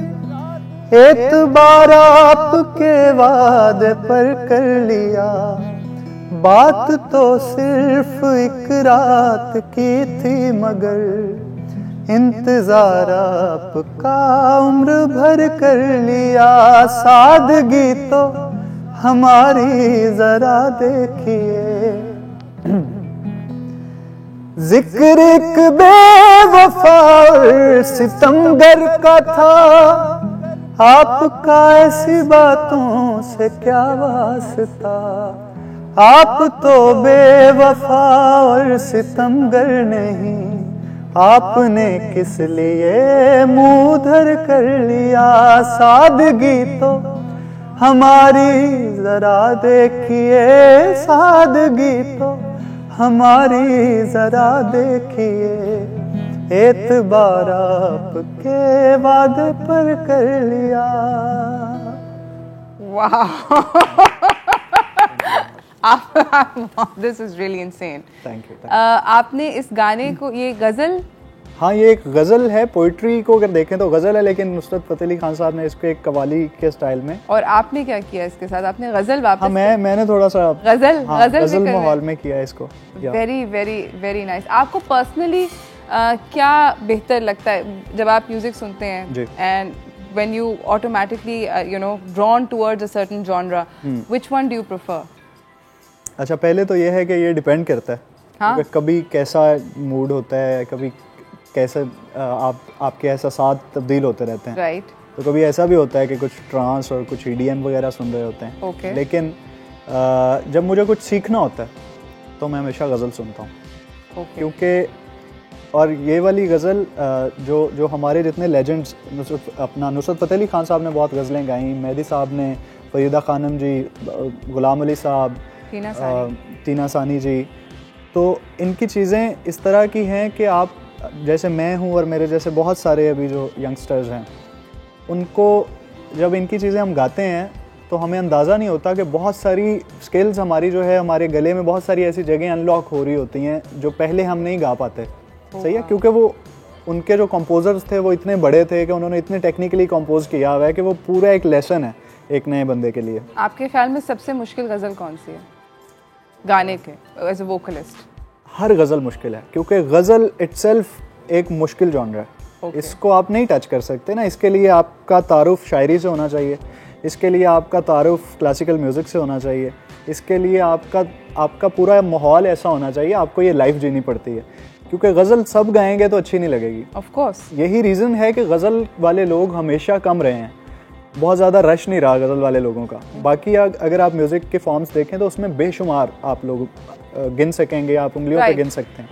एतबार आपके वादे पर कर लिया। बात तो सिर्फ एक रात की थी, मगर इंतजार आपका उम्र भर कर लिया। सादगी तो हमारी जरा देखिए, जिक्र एक बेवफा और सितमगर का था, आपका ऐसी बातों से क्या वास्ता। आप तो बेवफा और सितमगर नहीं, आपने किस लिए मुंह धर कर लिया। सादगी तो हमारी जरा देखिए, सादगी तो हमारी जरा देखिए, एतबार आपके वादे पर कर लिया। This is really insane. Thank you. आपने इस गाने को, ये गजल, हाँ ये एक गजल है, पोइट्री को अगर देखें तो गजल है, लेकिन नुसरत फतेह अली खान साहब ने इसको एक कवाली के स्टाइल में। और आपने क्या किया इसके साथ? आपने गजल वापस? हाँ मैंने थोड़ा सा गजल माहौल में किया इसको। Very very very nice. आपको पर्सनली क्या बेहतर लगता है जब आप म्यूजिक सुनते हैं, and when you automatically drawn towards a certain genre, which one do you prefer? अच्छा, पहले तो ये है कि ये डिपेंड करता है। हाँ? कभी कैसा मूड होता है, कभी कैसे आपके एहसास तब्दील होते रहते हैं। राइट। तो कभी ऐसा भी होता है कि कुछ ट्रांस और कुछ EDM वगैरह सुन रहे होते हैं। Okay. लेकिन जब मुझे कुछ सीखना होता है तो मैं हमेशा गज़ल सुनता हूँ। Okay. क्योंकि और ये वाली गज़ल जो हमारे जितने लेजेंड्स, नुसरत फतेह अली खान साहब ने बहुत गज़लें गाई, मेहदी साहब ने, फरीदा खानम जी, गुलाम अली साहब, तीना सानी जी, तो इनकी चीज़ें इस तरह की हैं कि आप जैसे मैं हूँ और मेरे जैसे बहुत सारे अभी जो यंगस्टर्स हैं, उनको जब इनकी चीज़ें हम गाते हैं तो हमें अंदाज़ा नहीं होता कि बहुत सारी स्किल्स हमारी जो है, हमारे गले में बहुत सारी ऐसी जगह अनलॉक हो रही होती हैं जो पहले हम नहीं गा पाते। सही है, क्योंकि वो उनके जो कंपोजर्स थे वो इतने बड़े थे कि उन्होंने इतने टेक्निकली कंपोज किया हुआ है कि वो पूरा एक लेसन है एक नए बंदे के लिए। आपके ख्याल में सबसे मुश्किल गज़ल कौन सी है गाने के, एज अ वोकलिस्ट? हर गज़ल मुश्किल है, क्योंकि गज़ल इटसेल्फ एक मुश्किल जॉनर है। Okay. इसको आप नहीं टच कर सकते ना। इसके लिए आपका तारुफ शायरी से होना चाहिए, इसके लिए आपका तारुफ क्लासिकल म्यूज़िक से होना चाहिए, इसके लिए आपका पूरा माहौल ऐसा होना चाहिए। आपको ये लाइफ जीनी पड़ती है, क्योंकि गज़ल सब गाएंगे तो अच्छी नहीं लगेगी। ऑफ कोर्स यही रीज़न है कि गज़ल वाले लोग हमेशा कम रहे हैं, बहुत ज़्यादा रश नहीं रहा गज़ल वाले लोगों का। बाकी अगर आप म्यूज़िक के फॉर्म्स देखें तो उसमें बेशुमार आप लोग गिन सकेंगे, आप उंगलियों पे गिन सकते हैं।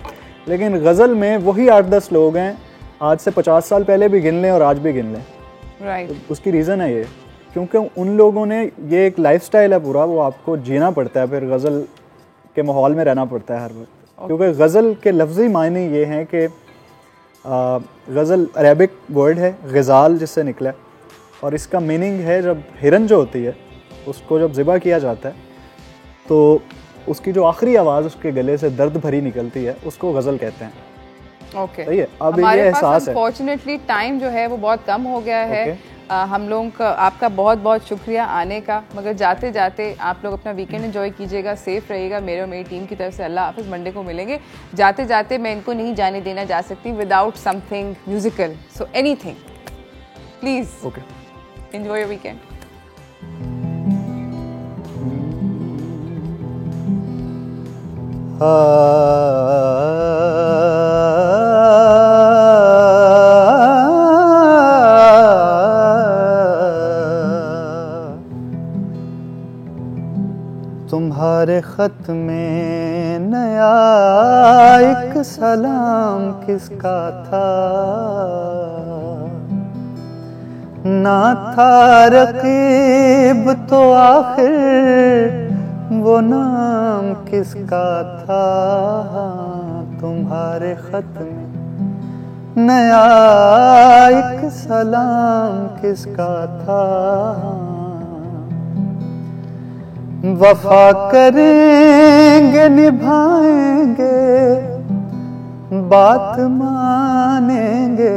लेकिन गज़ल में वही 8-10 लोग हैं, आज से 50 साल पहले भी गिन लें और आज भी गिन लें। राइट। तो उसकी रीज़न है ये, क्योंकि उन लोगों ने, ये एक लाइफस्टाइल है पूरा, वो आपको जीना पड़ता है, फिर गज़ल के माहौल में रहना पड़ता है हर वक्त। क्योंकि गज़ल के लफ्ज़ी मायने ये हैं कि गज़ल अरेबिक वर्ड है, ग़ज़ाल जिससे निकला है, और इसका मीनिंग है जब हिरन जो होती है उसको जब ज़िबा किया जाता है तो उसकी जो आखिरी आवाज़ उसके गले से दर्द भरी निकलती है, उसको गज़ल कहते हैं। ओके। सही है। अब ये एहसास है, अनफॉर्चुनेटली टाइम जो है वो बहुत कम हो गया है। हम लोगों का, आपका बहुत बहुत शुक्रिया आने का, मगर जाते जाते आप लोग अपना वीकेंड एंजॉय कीजिएगा, सेफ रहिएगा। मेरे और मेरी टीम की तरफ से अल्लाह हाफिज़। मंडे को मिलेंगे। जाते जाते मैं इनको नहीं जाने देना जा सकती without something musical, so anything please. Okay, enjoy your weekend. तुम्हारे खत में नया एक सलाम किसका था, ना था रकीब तो आखिर वो नाम किसका था। तुम्हारे खत में नया एक सलाम किसका था। वफा करेंगे निभाएंगे बात मानेंगे,